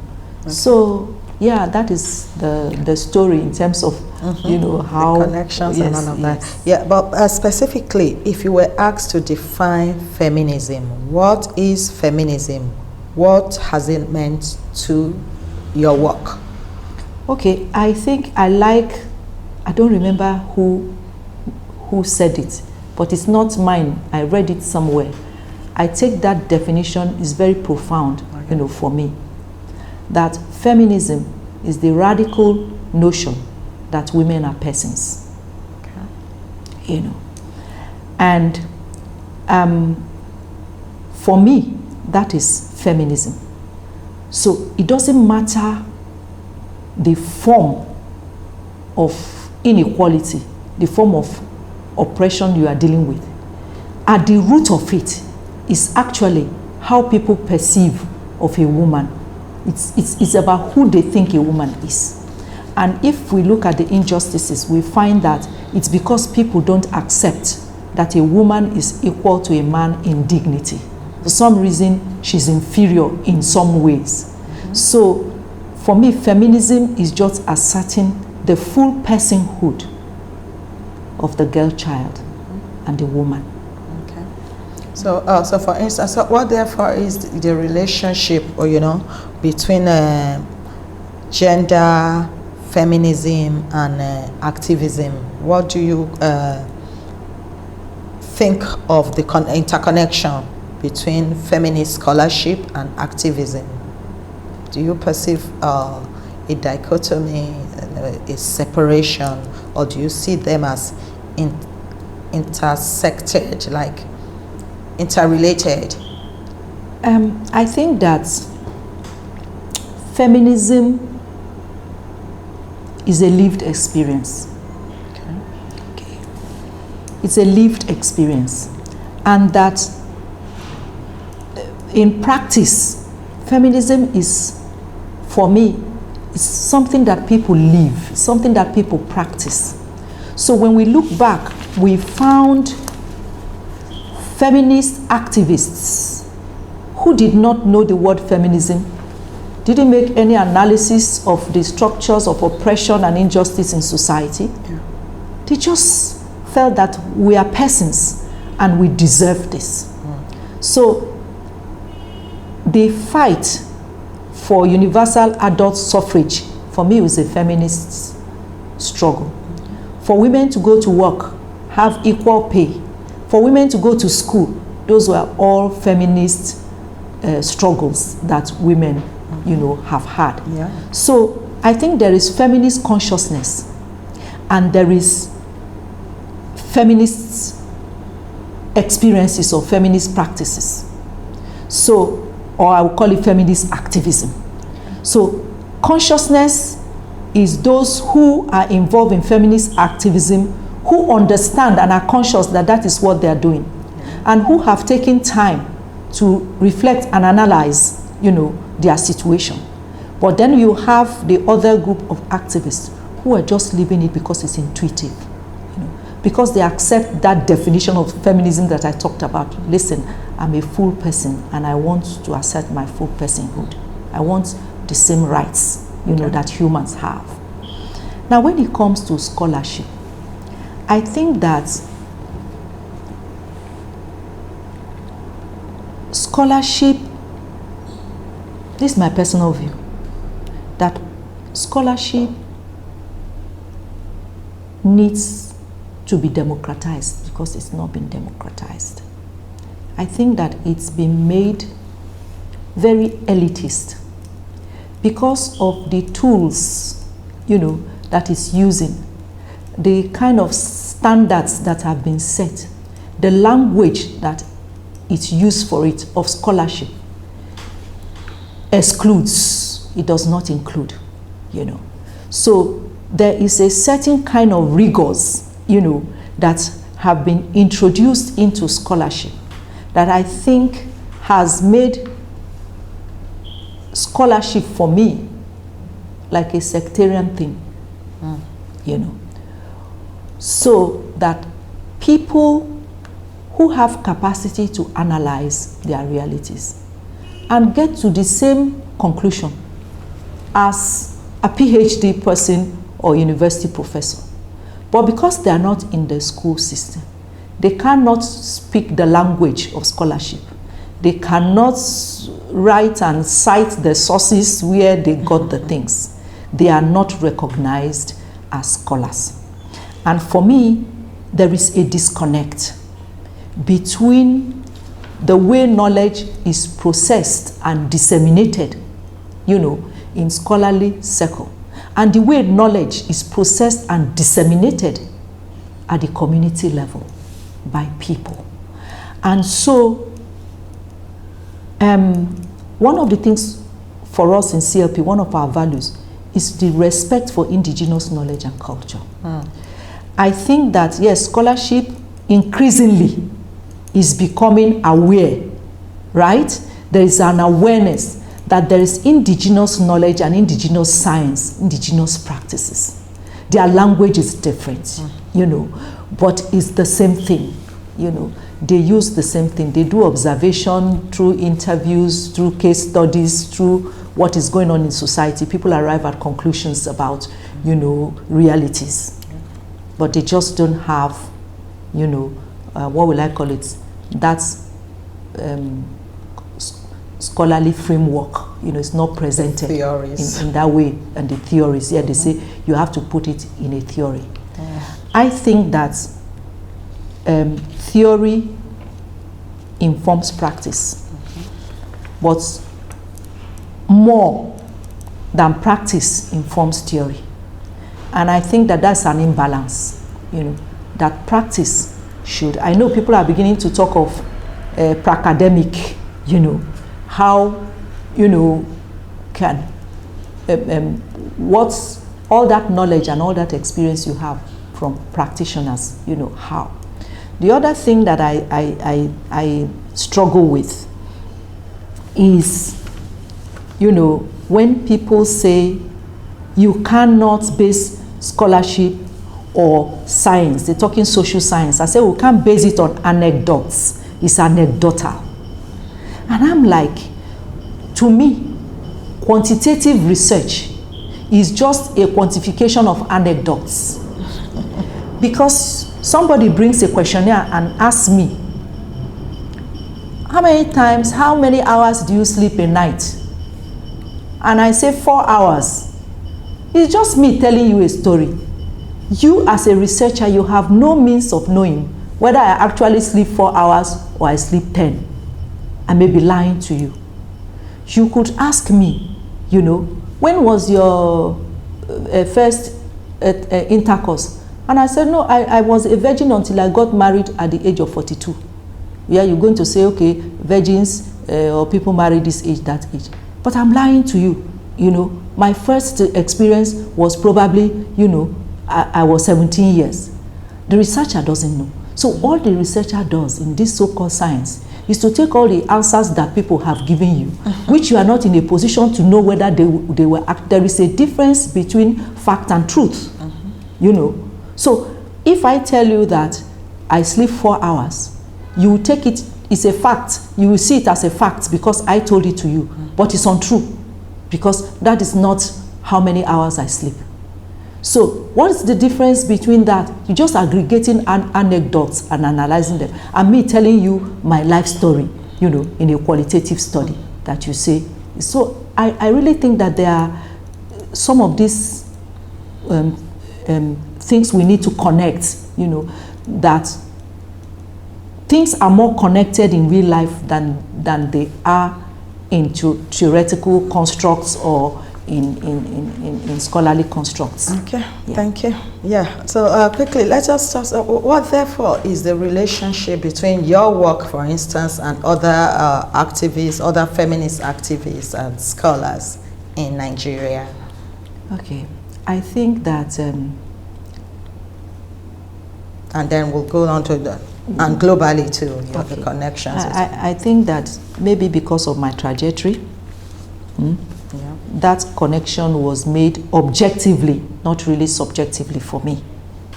So, yeah, that is the story in terms of, how... The connections and all of that. Yeah, but specifically, if you were asked to define feminism, what is feminism? What has it meant to your work? Okay, I think I don't remember who said it, but it's not mine. I read it somewhere. I take that definition is very profound, for me. That feminism is the radical notion that women are persons. Okay. And for me, that is feminism. So it doesn't matter the form of inequality, the form of oppression you are dealing with. At the root of it is actually how people perceive of a woman. It's about who they think a woman is. And if we look at the injustices, we find that it's because people don't accept that a woman is equal to a man in dignity. For some reason, she's inferior in some ways. So for me, feminism is just asserting the full personhood of the girl child and the woman. Okay. So for instance, what therefore is the relationship, between gender, feminism, and activism? What do you think of the interconnection between feminist scholarship and activism? Do you perceive a dichotomy, a separation, or do you see them as intersected, like interrelated? I think that feminism is a lived experience. Okay. It's a lived experience, and that in practice, feminism is, for me, it's something that people live, something that people practice. So when we look back, we found feminist activists who did not know the word feminism, didn't make any analysis of the structures of oppression and injustice in society. Yeah. They just felt that we are persons and we deserve this. So the fight for universal adult suffrage, for me, was a feminist struggle. For women to go to work, have equal pay. For women to go to school, those were all feminist struggles that women, have had. Yeah. So I think there is feminist consciousness and there is feminist experiences or feminist practices. So, or I would call it feminist activism. So consciousness is those who are involved in feminist activism, who understand and are conscious that that is what they are doing, and who have taken time to reflect and analyze, their situation. But then you have the other group of activists who are just living it because it's intuitive, because they accept that definition of feminism that I talked about. Listen, I'm a full person and I want to assert my full personhood. I want the same rights, that humans have. Now, when it comes to scholarship, I think that scholarship, this is my personal view, that scholarship needs to be democratized because it's not been democratized. I think that it's been made very elitist because of the tools, that it's using, the kind of standards that have been set, the language that it's used for it of scholarship excludes, it does not include, So there is a certain kind of rigors, that have been introduced into scholarship that I think has made scholarship for me like a sectarian thing, so that people who have capacity to analyze their realities and get to the same conclusion as a PhD person or university professor. But because they are not in the school system, they cannot speak the language of scholarship. They cannot write and cite the sources where they got the things. They are not recognized as scholars. And for me, there is a disconnect between the way knowledge is processed and disseminated, in scholarly circle, and the way knowledge is processed and disseminated at the community level by people. And so, one of the things for us in CLP, one of our values, is the respect for indigenous knowledge and culture. I think that, yes, scholarship increasingly is becoming aware, right? There is an awareness that there is indigenous knowledge and indigenous science, indigenous practices. Their language is different, but it's the same thing, They use the same thing. They do observation through interviews, through case studies, through what is going on in society. People arrive at conclusions about, realities. But they just don't have, what will I call it? That's scholarly framework. It's not presented in that way. And the theories, they say you have to put it in a theory. I think that theory informs practice, but more than practice informs theory. And I think that that's an imbalance, that practice should. I know people are beginning to talk of pracademic, how, can, what's all that knowledge and all that experience you have from practitioners, how. The other thing that I struggle with is, when people say you cannot base scholarship or science, they're talking social science. I say we can't base it on anecdotes. It's anecdotal. And I'm like, to me, quantitative research is just a quantification of anecdotes. Because somebody brings a questionnaire and asks me, how many hours do you sleep a night? And I say 4 hours. It's just me telling you a story. You as a researcher, you have no means of knowing whether I actually sleep 4 hours or I sleep 10. I may be lying to you. You could ask me, when was your first intercourse? And I said, no, I was a virgin until I got married at the age of 42. Yeah, you're going to say, okay, virgins or people marry this age, that age. But I'm lying to you, My first experience was probably, I was 17 years. The researcher doesn't know. So all the researcher does in this so-called science is to take all the answers that people have given you, which you are not in a position to know whether they were. There is a difference between fact and truth, So if I tell you that I sleep 4 hours, you will take it, it's a fact. You will see it as a fact because I told it to you, but it's untrue because that is not how many hours I sleep. So what is the difference between that? You're just aggregating anecdotes and analyzing them, and me telling you my life story, in a qualitative study that you say. So I really think that there are some of these things we need to connect, you know, that things are more connected in real life than they are into theoretical constructs or in scholarly constructs. Okay, yeah. Thank you. Yeah, so quickly, let's just talk, what therefore is the relationship between your work, for instance, and other activists, other feminist activists and scholars in Nigeria? Okay, I think that... and then we'll go on to the, and globally too, okay. The connections. I think that maybe because of my trajectory, yeah, that connection was made objectively, not really subjectively for me,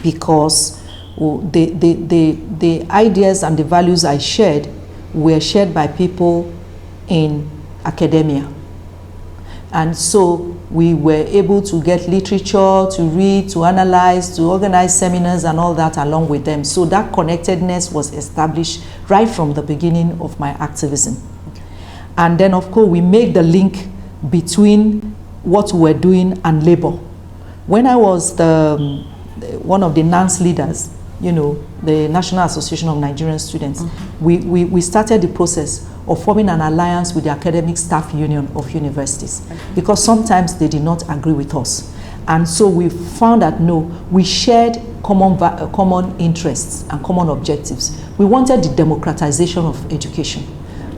because the ideas and the values I shared were shared by people in academia. And so we were able to get literature, to read, to analyze, to organize seminars and all that along with them. So that connectedness was established right from the beginning of my activism. Okay. And then, of course, we make the link between what we're doing and labor. When I was one of the NANS leaders, you know, the National Association of Nigerian Students, we started the process of forming an alliance with the Academic Staff Union of universities, because sometimes they did not agree with us. And so we found that no, we shared common interests and common objectives. We wanted the democratization of education,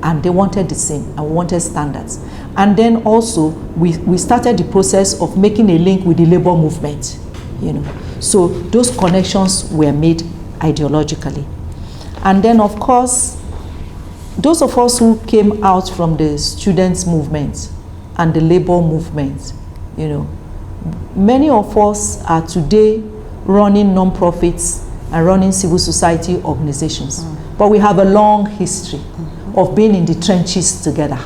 and they wanted the same, and we wanted standards. And then also we started the process of making a link with the labor movement, you know. So those connections were made ideologically. And then, of course, those of us who came out from the students' movement and the labor movement, you know, many of us are today running non-profits and running civil society organizations. But we have a long history of being in the trenches together.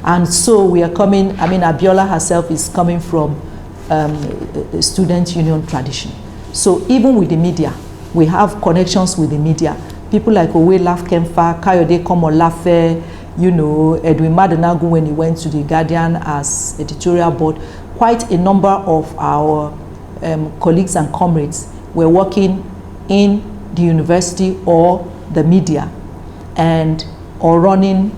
And so we are coming, I mean, Abiola herself is coming from a student union tradition. So even with the media, we have connections with the media. People like Owe Lafkemfa, Kayode Komolafe, you know, Edwin Madenagu when he went to the Guardian as editorial board. Quite a number of our colleagues and comrades were working in the university or the media or running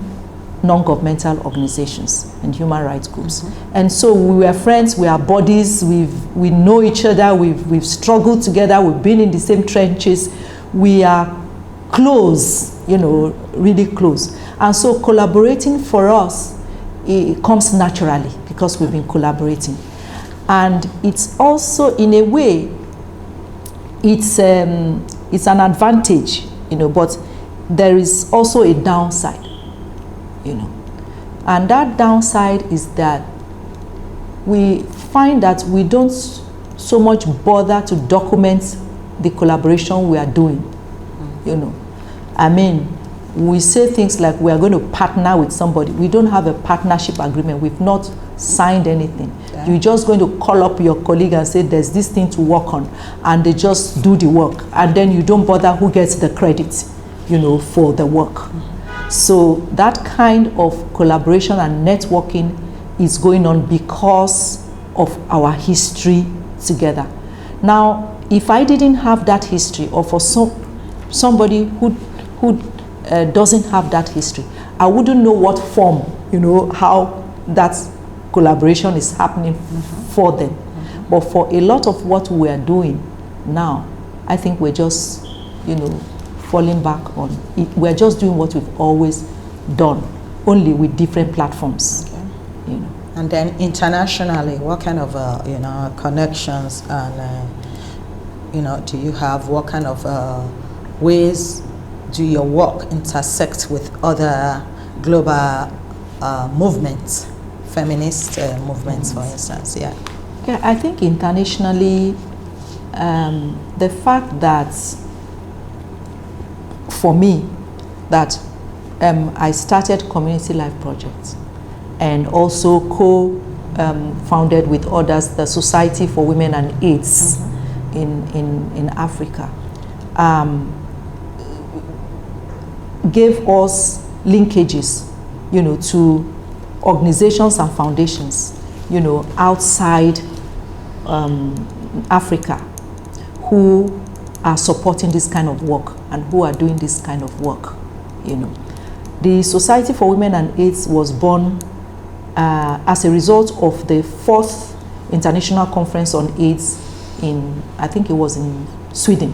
non-governmental organizations and human rights groups. And so we were friends, we are buddies, we know each other, we've struggled together, we've been in the same trenches, we are close, you know, really close. And so collaborating for us, it comes naturally because we've been collaborating. And it's also, in a way, it's an advantage, you know, but there is also a downside, you know. And that downside is that we find that we don't so much bother to document the collaboration we are doing, you know. I mean, we say things like we are going to partner with somebody. We don't have a partnership agreement. We've not signed anything. Yeah. You're just going to call up your colleague and say there's this thing to work on, and they just do the work, and then you don't bother who gets the credit, you know, for the work. So that kind of collaboration and networking is going on because of our history together. Now, if I didn't have that history, or for somebody who doesn't have that history, I wouldn't know what form, you know, how that collaboration is happening for them. But for a lot of what we are doing now, I think we're just, you know, falling back on it. We're just doing what we've always done, only with different platforms. Okay. You know. And then internationally, what kind of you know, connections and you know, do you have? What kind of ways do your work intersect with other global movements, feminist movements, for instance? Yeah. Yeah, I think internationally, the fact that, for me, that I started Community Life Project and also co-founded with others the Society for Women and AIDS in Africa, gave us linkages, you know, to organizations and foundations you know, outside Africa who are supporting this kind of work and who are doing this kind of work, you know. The Society for Women and AIDS was born as a result of the 4th International Conference on AIDS in, I think it was in Sweden.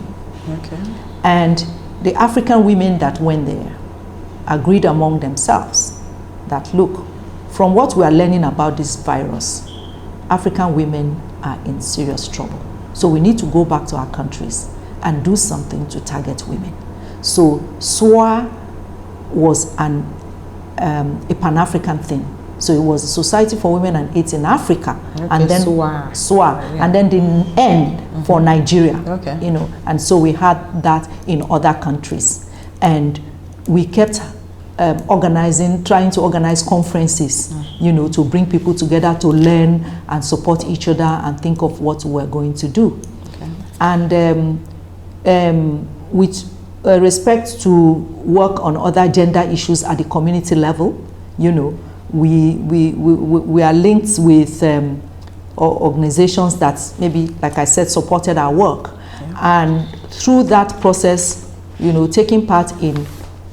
Okay. And the African women that went there agreed among themselves that, look, from what we are learning about this virus, African women are in serious trouble. So we need to go back to our countries and do something to target women. So SWA was a Pan-African thing. So it was a Society for Women and AIDS in Africa, okay, and then SWA, yeah. And then the N for Nigeria. Okay. You know, and so we had that in other countries, and we kept trying to organize conferences, you know, to bring people together to learn and support each other and think of what we're going to do. Okay. And with respect to work on other gender issues at the community level, you know, we are linked with organizations that maybe, like I said, supported our work. Yeah. And through that process, you know, taking part in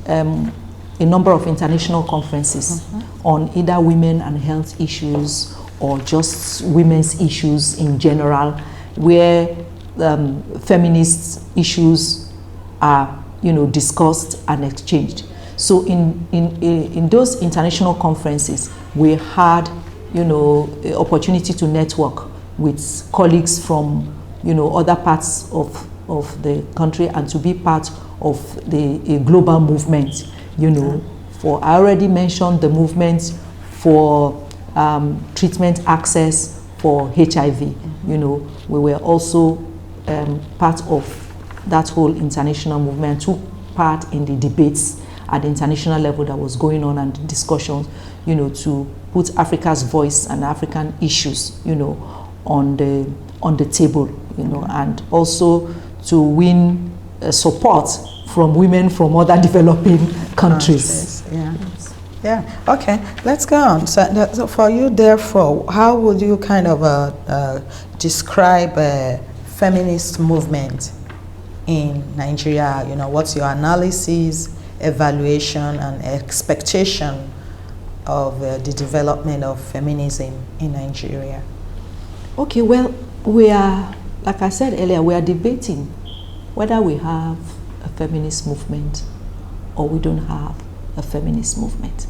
a number of international conferences on either women and health issues or just women's issues in general, where feminist issues are, you know, discussed and exchanged. So in those international conferences, we had, you know, opportunity to network with colleagues from, you know, other parts of the country and to be part of a global movement, you know. For I already mentioned the movement for treatment access for HIV. You know, we were also part of that whole international movement, took part in the debates at the international level that was going on and discussions, you know, to put Africa's voice and African issues, you know, on the table, you know, and also to win support from women from other developing countries. Yeah. Yeah. Okay. Let's go on. So for you, therefore, how would you kind of describe a feminist movement in Nigeria? You know, what's your analysis, evaluation, and expectation of the development of feminism in Nigeria? Okay. Well, we are, like I said earlier, we are debating whether we have a feminist movement or we don't have a feminist movement.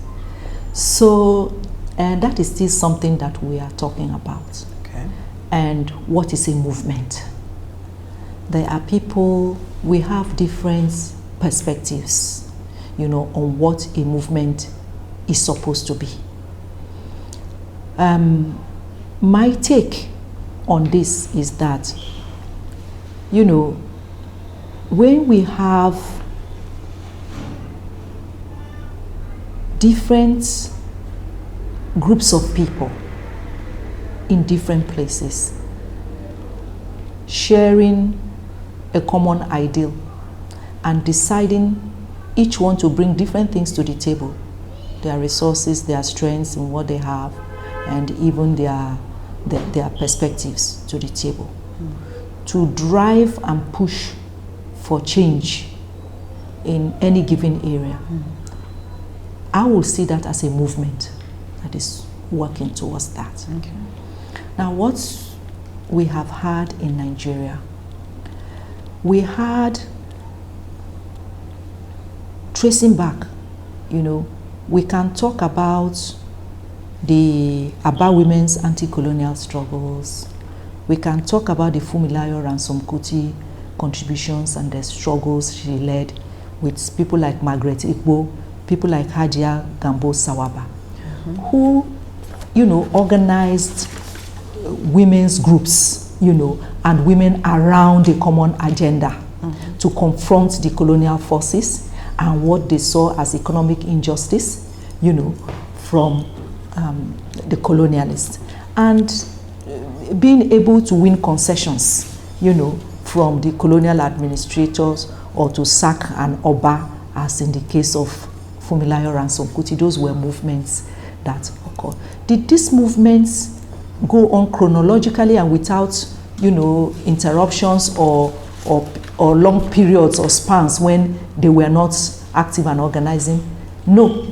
So, and that is still something that we are talking about. Okay. And what is a movement? There are people, we have different perspectives, you know, on what a movement is supposed to be. My take on this is that, you know, when we have different groups of people in different places sharing a common ideal and deciding each one to bring different things to the table, their resources, their strengths in what they have, and even their perspectives to the table, to drive and push for change in any given area. I will see that as a movement that is working towards that. Okay. Now, what we have had in Nigeria, we had, tracing back, you know, we can talk about women's anti-colonial struggles. We can talk about the Funmilayo Ransom Kuti contributions and the struggles she led with people like Margaret Igbo, people like Hajia Gambo Sawaba, who, you know, organized women's groups, you know, and women around a common agenda to confront the colonial forces and what they saw as economic injustice, you know, from the colonialists, and being able to win concessions, you know, from the colonial administrators, or to sack an Oba, as in the case of Funmilayo Ransom Kuti. Those were movements that occurred. Did these movements go on chronologically and without, you know, interruptions or long periods or spans when they were not active and organizing? No.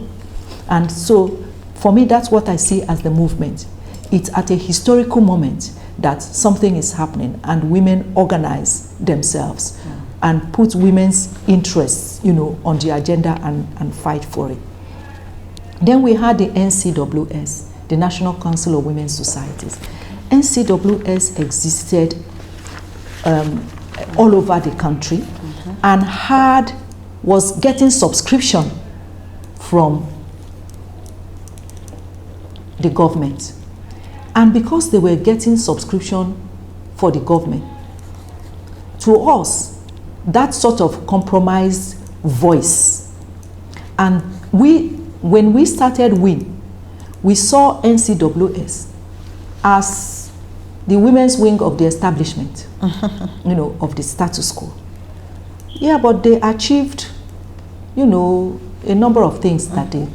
And so for me, that's what I see as the movement. It's at a historical moment that something is happening and women organize themselves and put women's interests, you know, on the agenda and fight for it. Then we had the NCWS, the National Council of Women's Societies. NCWS existed all over the country and was getting subscription from the government. And because they were getting subscription for the government, to us, that sort of compromised voice. And when we started WIN, we saw NCWS as the women's wing of the establishment, you know, of the status quo. Yeah, but they achieved, you know, a number of things that they,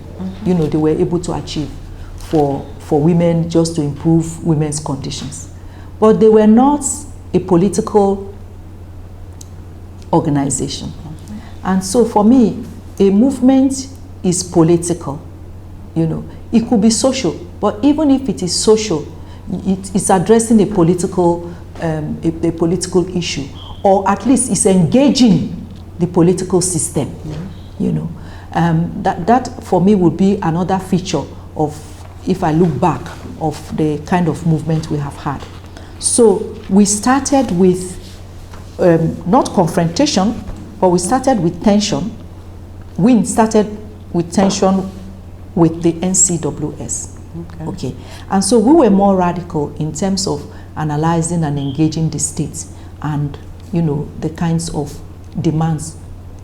you know, they were able to achieve for women, just to improve women's conditions. But they were not a political organization. And so for me, a movement is political, you know. It could be social, but even if it is social, it's addressing a political issue, or at least it's engaging the political system, you know. That for me would be another feature of, if I look back, of the kind of movement we have had. So we started with not confrontation, but we started with tension. We started with tension with the NCWS. Okay. And so we were more radical in terms of analyzing and engaging the state and, you know, the kinds of demands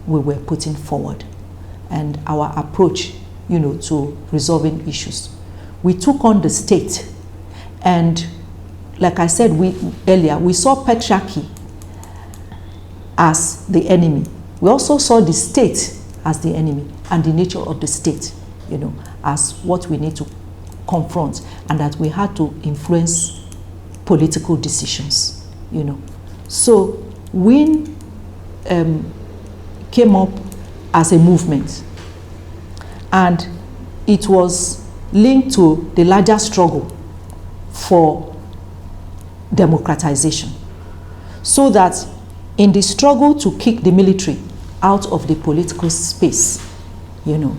we were putting forward and our approach, you know, to resolving issues. We took on the state, and like I said earlier, we saw patriarchy as the enemy. We also saw the state as the enemy and the nature of the state, you know, as what we need to confront, and that we had to influence political decisions, you know. So WIN came up as a movement, and it was linked to the larger struggle for democratization, so that in the struggle to kick the military out of the political space, you know,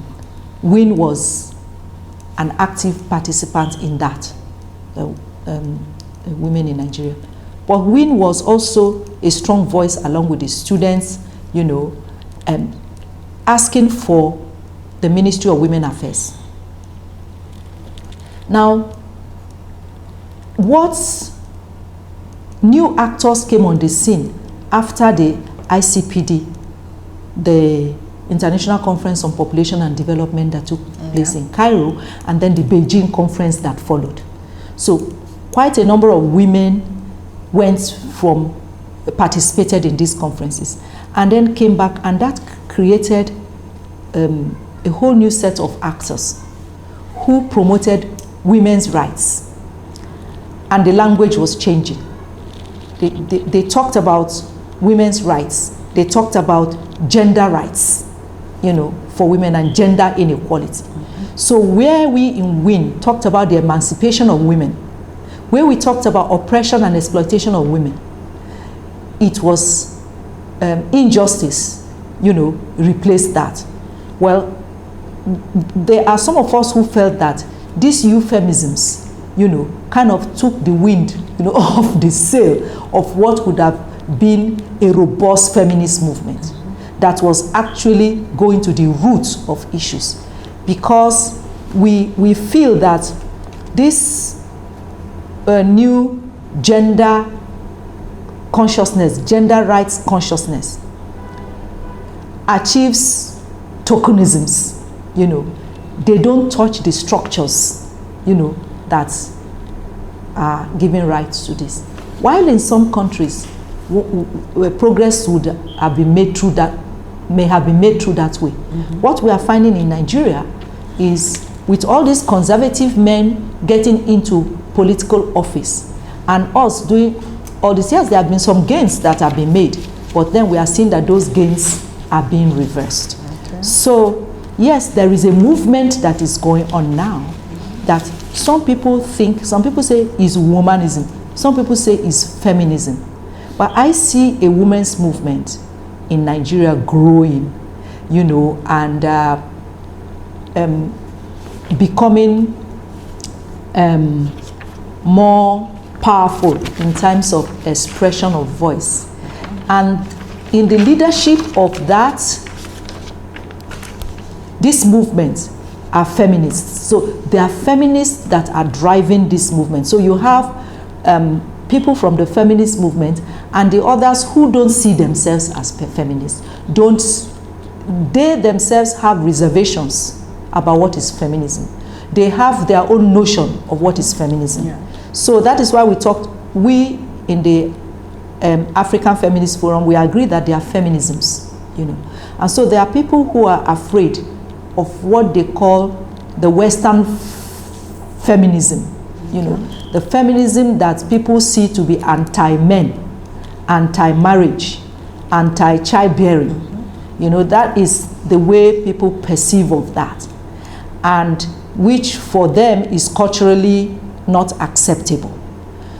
WIN was an active participant in that, women in Nigeria. But WIN was also a strong voice along with the students, you know, asking for the Ministry of Women Affairs. Now, what new actors came on the scene after the ICPD, the International Conference on Population and Development that took place in Cairo, and then the Beijing conference that followed. So quite a number of women participated in these conferences and then came back, and that created a whole new set of actors who promoted women's rights, and the language was changing. They talked about women's rights, they talked about gender rights, you know, for women, and gender inequality. So where we in WIN talked about the emancipation of women, where we talked about oppression and exploitation of women, it was injustice, you know, replaced that. Well, there are some of us who felt that these euphemisms, you know, kind of took the wind, you know, off the sail of what would have been a robust feminist movement that was actually going to the roots of issues, because we feel that this new gender consciousness, gender rights consciousness, achieves tokenisms, you know. They don't touch the structures, you know, that are giving rights to this. While in some countries, where progress would have been made through that, may have been made through that way. What we are finding in Nigeria is, with all these conservative men getting into political office. And us doing all this, yes, there have been some gains that have been made, but then we are seeing that those gains are being reversed. Okay. So, yes, there is a movement that is going on now that some people say is womanism, some people say is feminism. But I see a women's movement in Nigeria growing, you know, and becoming more powerful in terms of expression of voice. And in the leadership of that, this movement are feminists. So there are feminists that are driving this movement. So you have people from the feminist movement and the others who don't see themselves as feminists. They themselves have reservations about what is feminism. They have their own notion of what is feminism. Yeah. So that is why we in the African Feminist Forum, we agree that there are feminisms, you know. And so there are people who are afraid of what they call the Western feminism, you know, the feminism that people see to be anti-men, anti-marriage, anti-childbearing. You know, that is the way people perceive of that, and which for them is culturally not acceptable.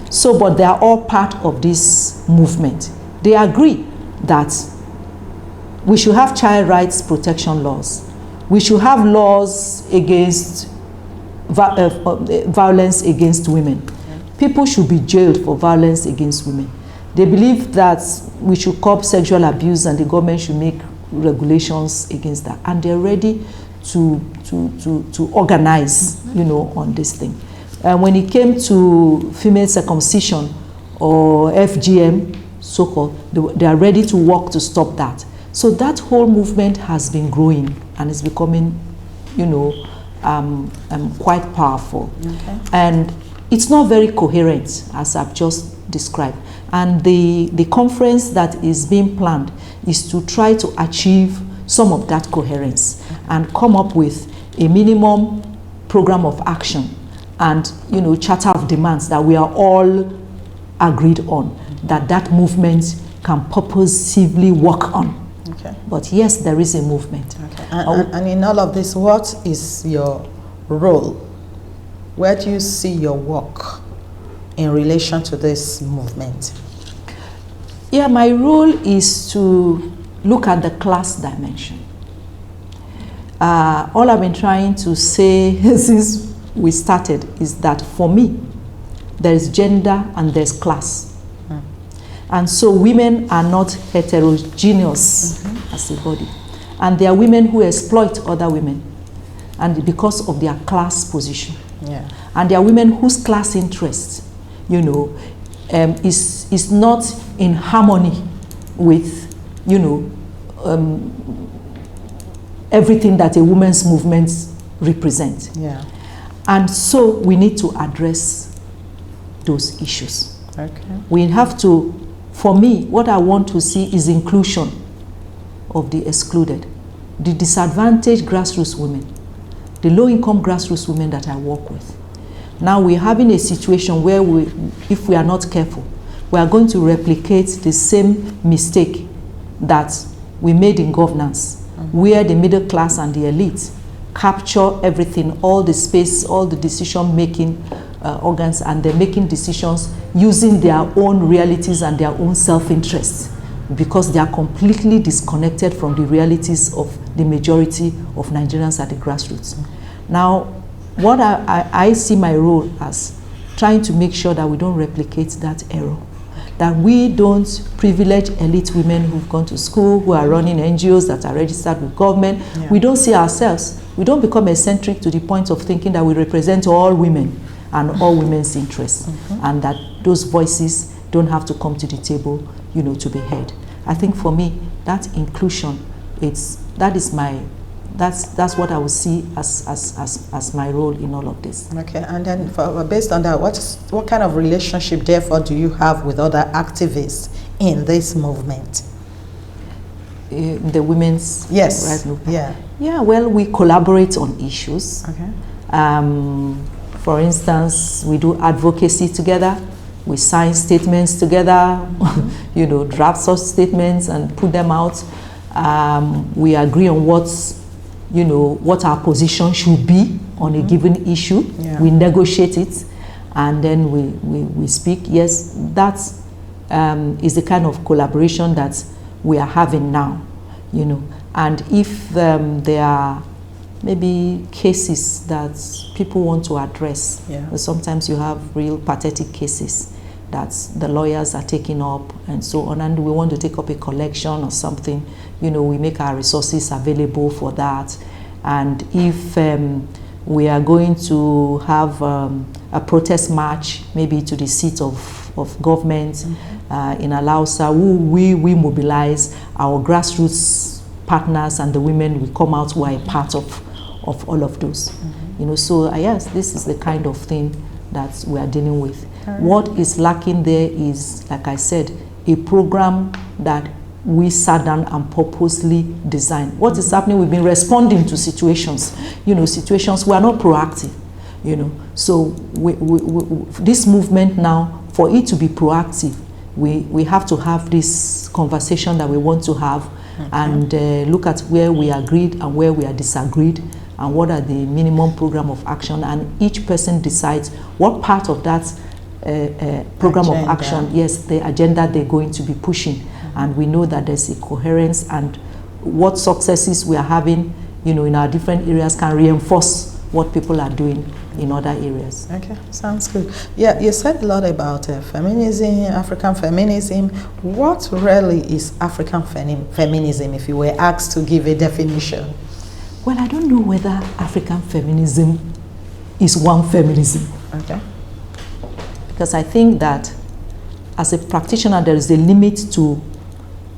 So, but they are all part of this movement. They agree that we should have child rights protection laws. We should have laws against violence against women. People should be jailed for violence against women. They believe that we should curb sexual abuse and the government should make regulations against that. And they're ready to organize, you know, on this thing. When it came to female circumcision or FGM, so-called, they are ready to work to stop that. So that whole movement has been growing and is becoming, you know, quite powerful. Okay. And it's not very coherent, as I've just described. And the conference that is being planned is to try to achieve some of that coherence and come up with a minimum program of action and, you know, charter of demands that we are all agreed on, that movement can purposively work on. Okay. But yes, there is a movement. Okay. And in all of this, what is your role? Where do you see your work in relation to this movement? Yeah, my role is to look at the class dimension. All I've been trying to say since we started is that for me, there is gender and there's class. And so women are not heterogeneous as a body. And there are women who exploit other women, and because of their class position. Yeah. And there are women whose class interest, you know, is not in harmony with, you know, everything that a women's movement represents. Yeah. And so we need to address those issues. Okay. We have to, for me, what I want to see is inclusion of the excluded, the disadvantaged grassroots women, the low-income grassroots women that I work with. Now we're having a situation where if we are not careful, we are going to replicate the same mistake that we made in governance, where the middle class and the elite capture everything, all the space, all the decision-making organs, and they're making decisions using their own realities and their own self-interest, because they are completely disconnected from the realities of the majority of Nigerians at the grassroots. Now, what I see my role as trying to make sure that we don't replicate that error, that we don't privilege elite women who've gone to school, who are running NGOs that are registered with government. Yeah. We don't see ourselves, we don't become eccentric to the point of thinking that we represent all women and all women's interests, and that those voices don't have to come to the table, you know, to be heard. I think for me, that inclusion, that's what I would see as my role in all of this. Okay, and then based on that, what kind of relationship, therefore, do you have with other activists in this movement? The women's rights movement? Yeah. Yeah, well, we collaborate on issues. Okay. For For instance, we do advocacy together. We sign statements together, you know, draft such statements and put them out. We agree on what our position should be on a given issue. Yeah. We negotiate it, and then we speak. Yes, that is the kind of collaboration that we are having now, you know. And if there are maybe cases that people want to address, yeah. sometimes you have real pathetic cases that the lawyers are taking up and so on, and we want to take up a collection or something, you know, we make our resources available for that. And if we are going to have a protest march, maybe to the seat of government in Alausa, we mobilize our grassroots partners, and the women will come out who are a part of all of those. You know, so yes, this is the kind of thing that we are dealing with. What is lacking there is, like I said, a program that we sat down and purposely designed. What is happening? We've been responding to situations, you know, situations we are not proactive, you know. So this movement now, for it to be proactive, we have to have this conversation that we want to have, and look at where we agreed and where we are disagreed, and what are the minimum program of action, and each person decides what part of that program of action, yes, the agenda they're going to be pushing. And we know that there's a coherence, and what successes we are having, you know, in our different areas can reinforce what people are doing in other areas. Okay, sounds good. Yeah, you said a lot about feminism, African feminism. What really is African feminism, if you were asked to give a definition? Well, I don't know whether African feminism is one feminism. Okay. Because I think that as a practitioner, there is a limit to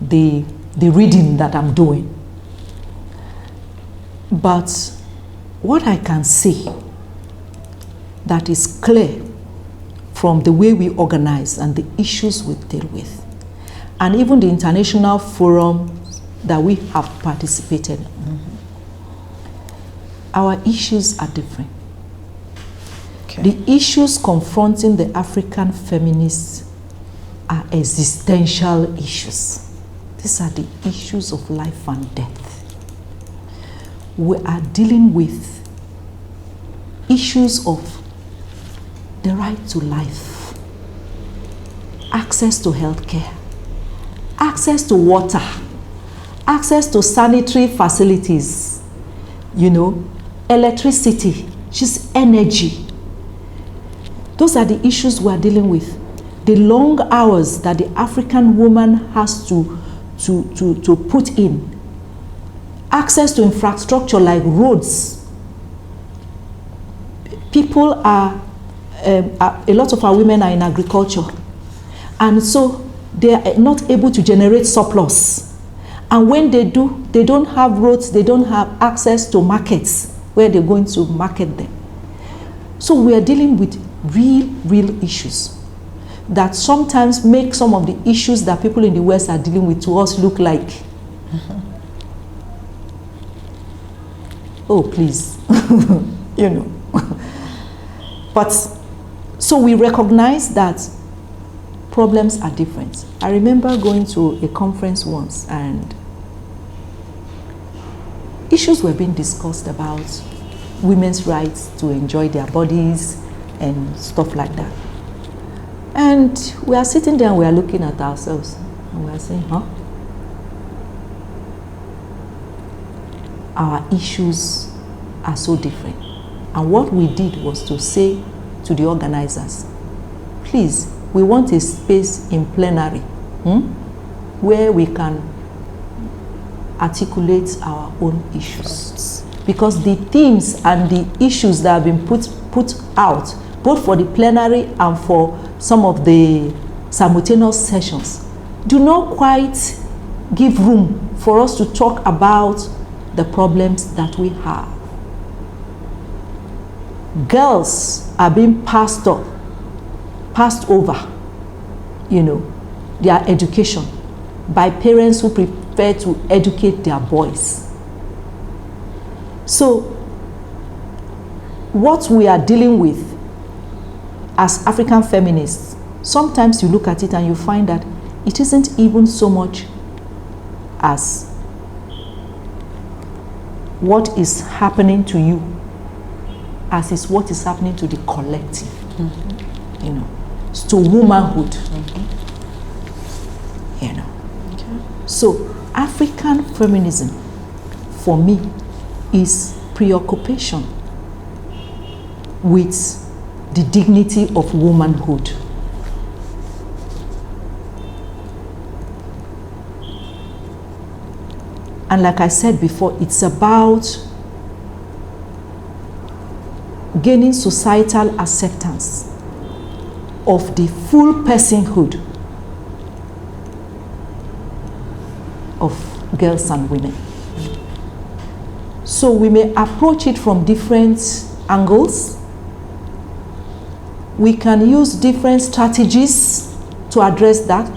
the reading that I'm doing. But what I can say that is clear from the way we organize and the issues we deal with, and even the international forums that we have participated in, our issues are different. Okay. The issues confronting the African feminists are existential issues. These are the issues of life and death. We are dealing with issues of the right to life, access to health care, access to water, access to sanitary facilities, you know, electricity, just energy. Those are the issues we are dealing with. The long hours that the African woman has to put in. Access to infrastructure like roads. People are, a lot of our women are in agriculture. And so they are not able to generate surplus. And when they do, they don't have roads, they don't have access to markets where they're going to market them. So we are dealing with real issues that sometimes make some of the issues that people in the West are dealing with to us look like, oh, please, you know. But so we recognize that problems are different. I remember going to a conference once, and issues were being discussed about women's rights to enjoy their bodies and stuff like that. And we are sitting there and we are looking at ourselves and we are saying, huh? Our issues are so different. And what we did was to say to the organizers, please, we want a space in plenary where we can articulate our own issues. Because the themes and the issues that have been put out, both for the plenary and for some of the simultaneous sessions, do not quite give room for us to talk about the problems that we have. Girls are being passed over, you know, their education by parents who prefer to educate their boys. So what we are dealing with as African feminists, sometimes you look at it and you find that it isn't even so much as what is happening to you as is what is happening to the collective, you know, it's to womanhood, you know. Okay. So African feminism, for me, is preoccupation with the dignity of womanhood. And like I said before, it's about gaining societal acceptance of the full personhood of girls and women. So we may approach it from different angles. We can use different strategies to address that.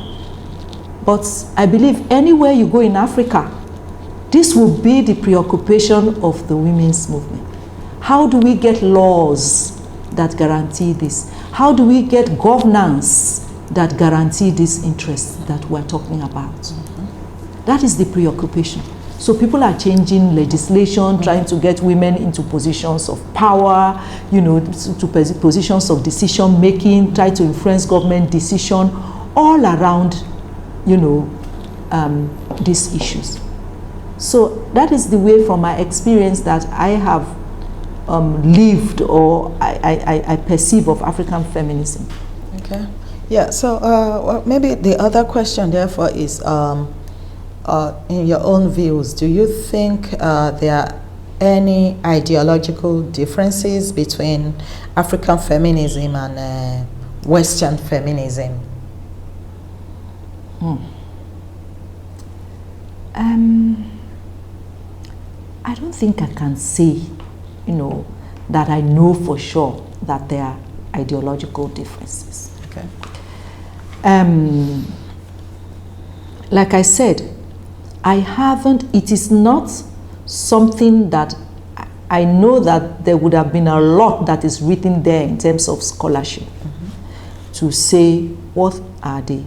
But I believe anywhere you go in Africa, this will be the preoccupation of the women's movement. How do we get laws that guarantee this? How do we get governance that guarantee these interests that we're talking about? That is the preoccupation. So people are changing legislation, trying to get women into positions of power, you know, to positions of decision making, try to influence government decision, all around, you know, these issues. So that is the way, from my experience, that I have lived, or I perceive of African feminism. Okay. Yeah. So well, maybe the other question, therefore, is in your own views, do you think there are any ideological differences between African feminism and Western feminism? I don't think I can say, you know, that I know for sure that there are ideological differences. Okay. Like I said, it is not something that I know that there would have been a lot that is written there in terms of scholarship to say what are the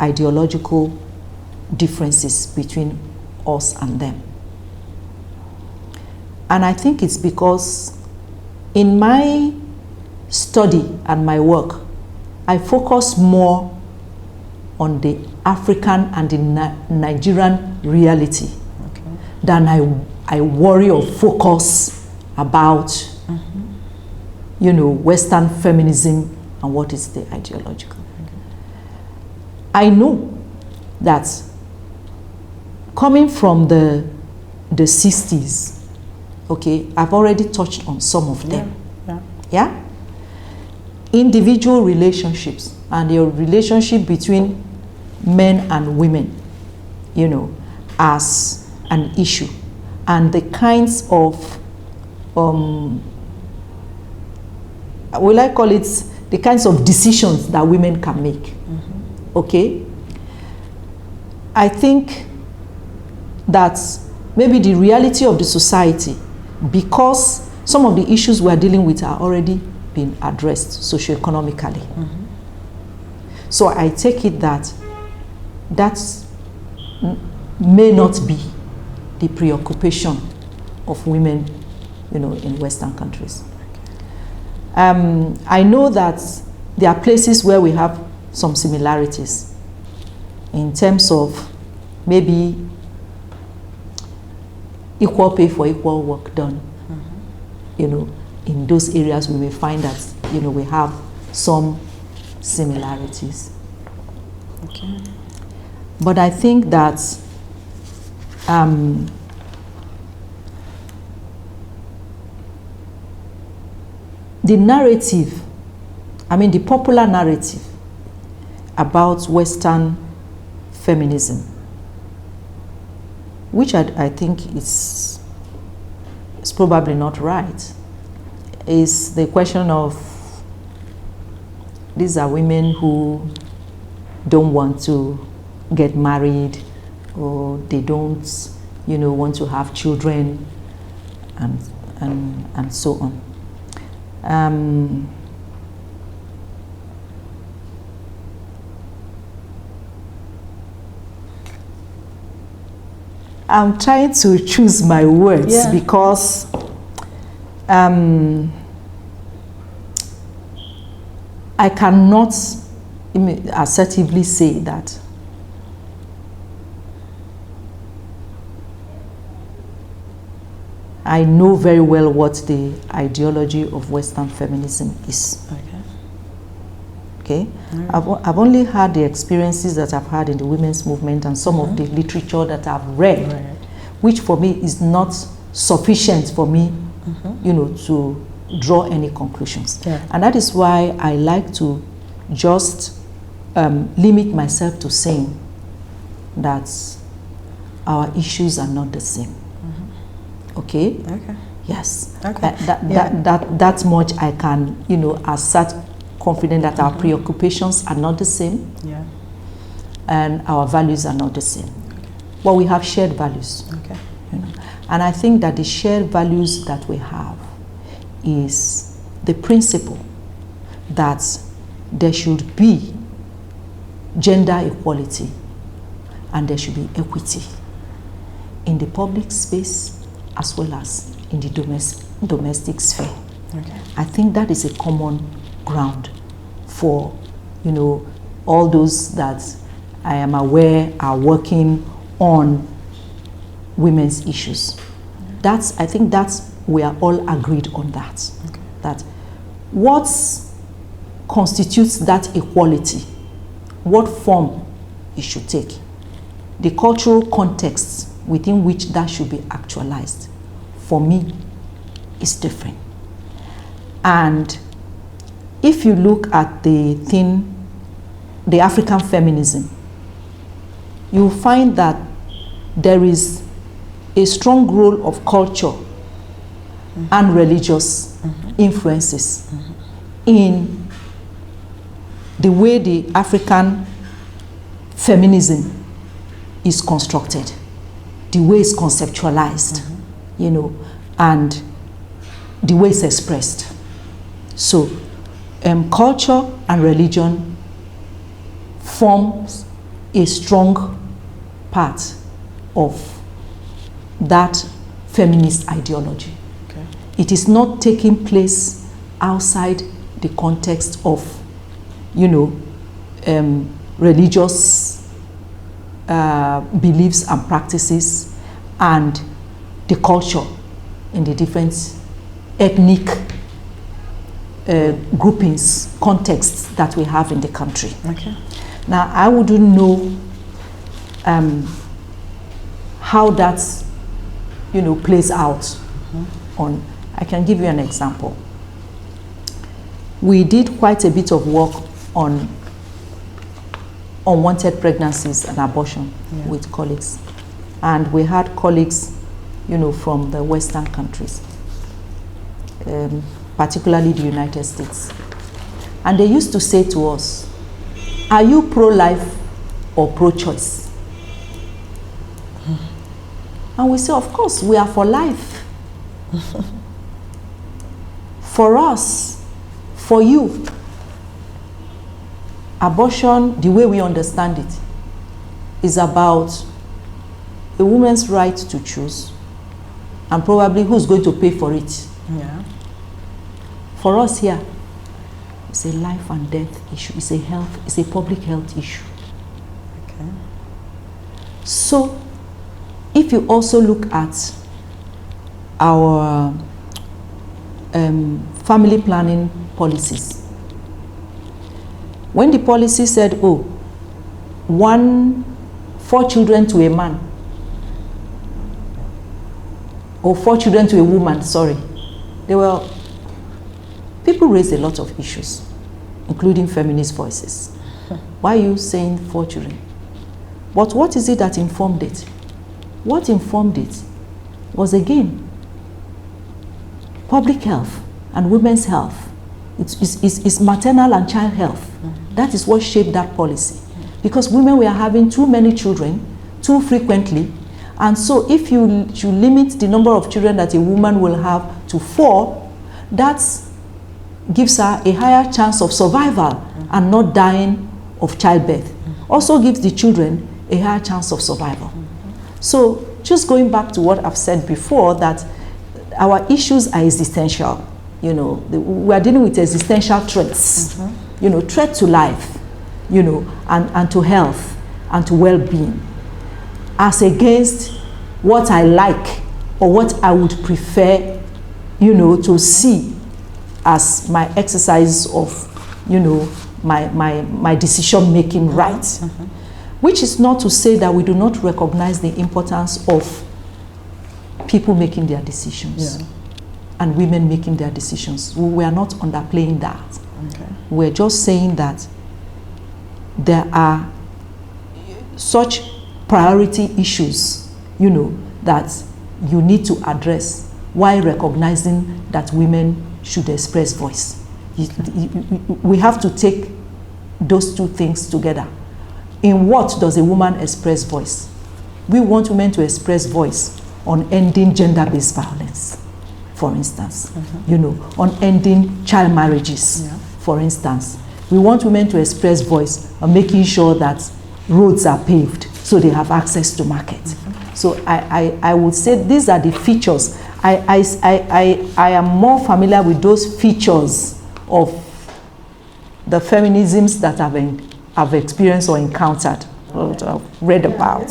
ideological differences between us and them. And I think it's because in my study and my work, I focus more on the African and the Nigerian reality than I worry or focus about, you know, Western feminism and what is the ideological. I know that coming from the 60s, okay, I've already touched on some of them. Yeah? Individual relationships and the relationship between men and women, you know, as an issue, and the kinds of, will I call it, the kinds of decisions that women can make. Okay? I think that maybe the reality of the society, because some of the issues we're dealing with are already been addressed socioeconomically. So I take it that may not be the preoccupation of women, you know, in Western countries. I know that there are places where we have some similarities in terms of maybe equal pay for equal work done. You know, in those areas we may find that, you know, we have some similarities. Okay. But I think that the narrative, I mean the popular narrative about Western feminism, which I think is probably not right, is the question of these are women who don't want to get married, or they don't, you know, want to have children, and so on. I'm trying to choose my words because I cannot assertively say that I know very well what the ideology of Western feminism is. Okay? I've only had the experiences that I've had in the women's movement and some of the literature that I've read, which for me is not sufficient for me, you know, to draw any conclusions. And that is why I like to just limit myself to saying that our issues are not the same. Okay? Yes. That much I can, you know, assert confident that our preoccupations are not the same, and our values are not the same. But we have shared values. You know? And I think that the shared values that we have is the principle that there should be gender equality and there should be equity in the public space as well as in the domestic sphere. I think that is a common ground for, you know, all those that I am aware are working on women's issues. I think we are all agreed on that. That what constitutes that equality, what form it should take, the cultural context within which that should be actualized, for me, is different. And if you look at the African feminism, you'll find that there is a strong role of culture and religious influences in the way the African feminism is constructed, the way it's conceptualized, you know, and the way it's expressed. So, culture and religion forms a strong part of that feminist ideology. It is not taking place outside the context of, you know, religious beliefs and practices and the culture in the different ethnic groupings, contexts that we have in the country. Now, I wouldn't know how that, you know, plays out on. I can give you an example. We did quite a bit of work on unwanted pregnancies and abortion with colleagues, and we had colleagues, you know, from the Western countries, particularly the United States, and they used to say to us, "Are you pro-life or pro-choice?" And we say, "Of course, we are for life." For us, for you, abortion, the way we understand it, is about a woman's right to choose and probably who's going to pay for it. For us here, it's a life and death issue. It's a public health issue. So, if you also look at our family planning policies, when the policy said, oh, 4 children to a man, or 4 children to a woman, sorry, people raised a lot of issues, including feminist voices. Why are you saying 4 children? But what is it that informed it? What informed it was, again, public health and women's health. It's maternal and child health. That is what shaped that policy. Because women were having too many children, too frequently, and so if you limit the number of children that a woman will have to 4, that gives her a higher chance of survival and not dying of childbirth. Also gives the children a higher chance of survival. So just going back to what I've said before, that our issues are existential. You know, we are dealing with existential threats. You know, threat to life, you know, and to health and to well-being, as against what I like or what I would prefer, you know, to see as my exercise of, you know, my decision-making right. Which is not to say that we do not recognize the importance of people making their decisions and women making their decisions. We are not underplaying that. Okay. We're just saying that there are such priority issues, you know, that you need to address while recognizing that women should express voice. We have to take those two things together. In what does a woman express voice? We want women to express voice on ending gender-based violence, for instance, you know, on ending child marriages, for instance. We want women to express voice on making sure that roads are paved so they have access to market. So I would say these are the features. I am more familiar with those features of the feminisms that I've experienced or encountered or read about.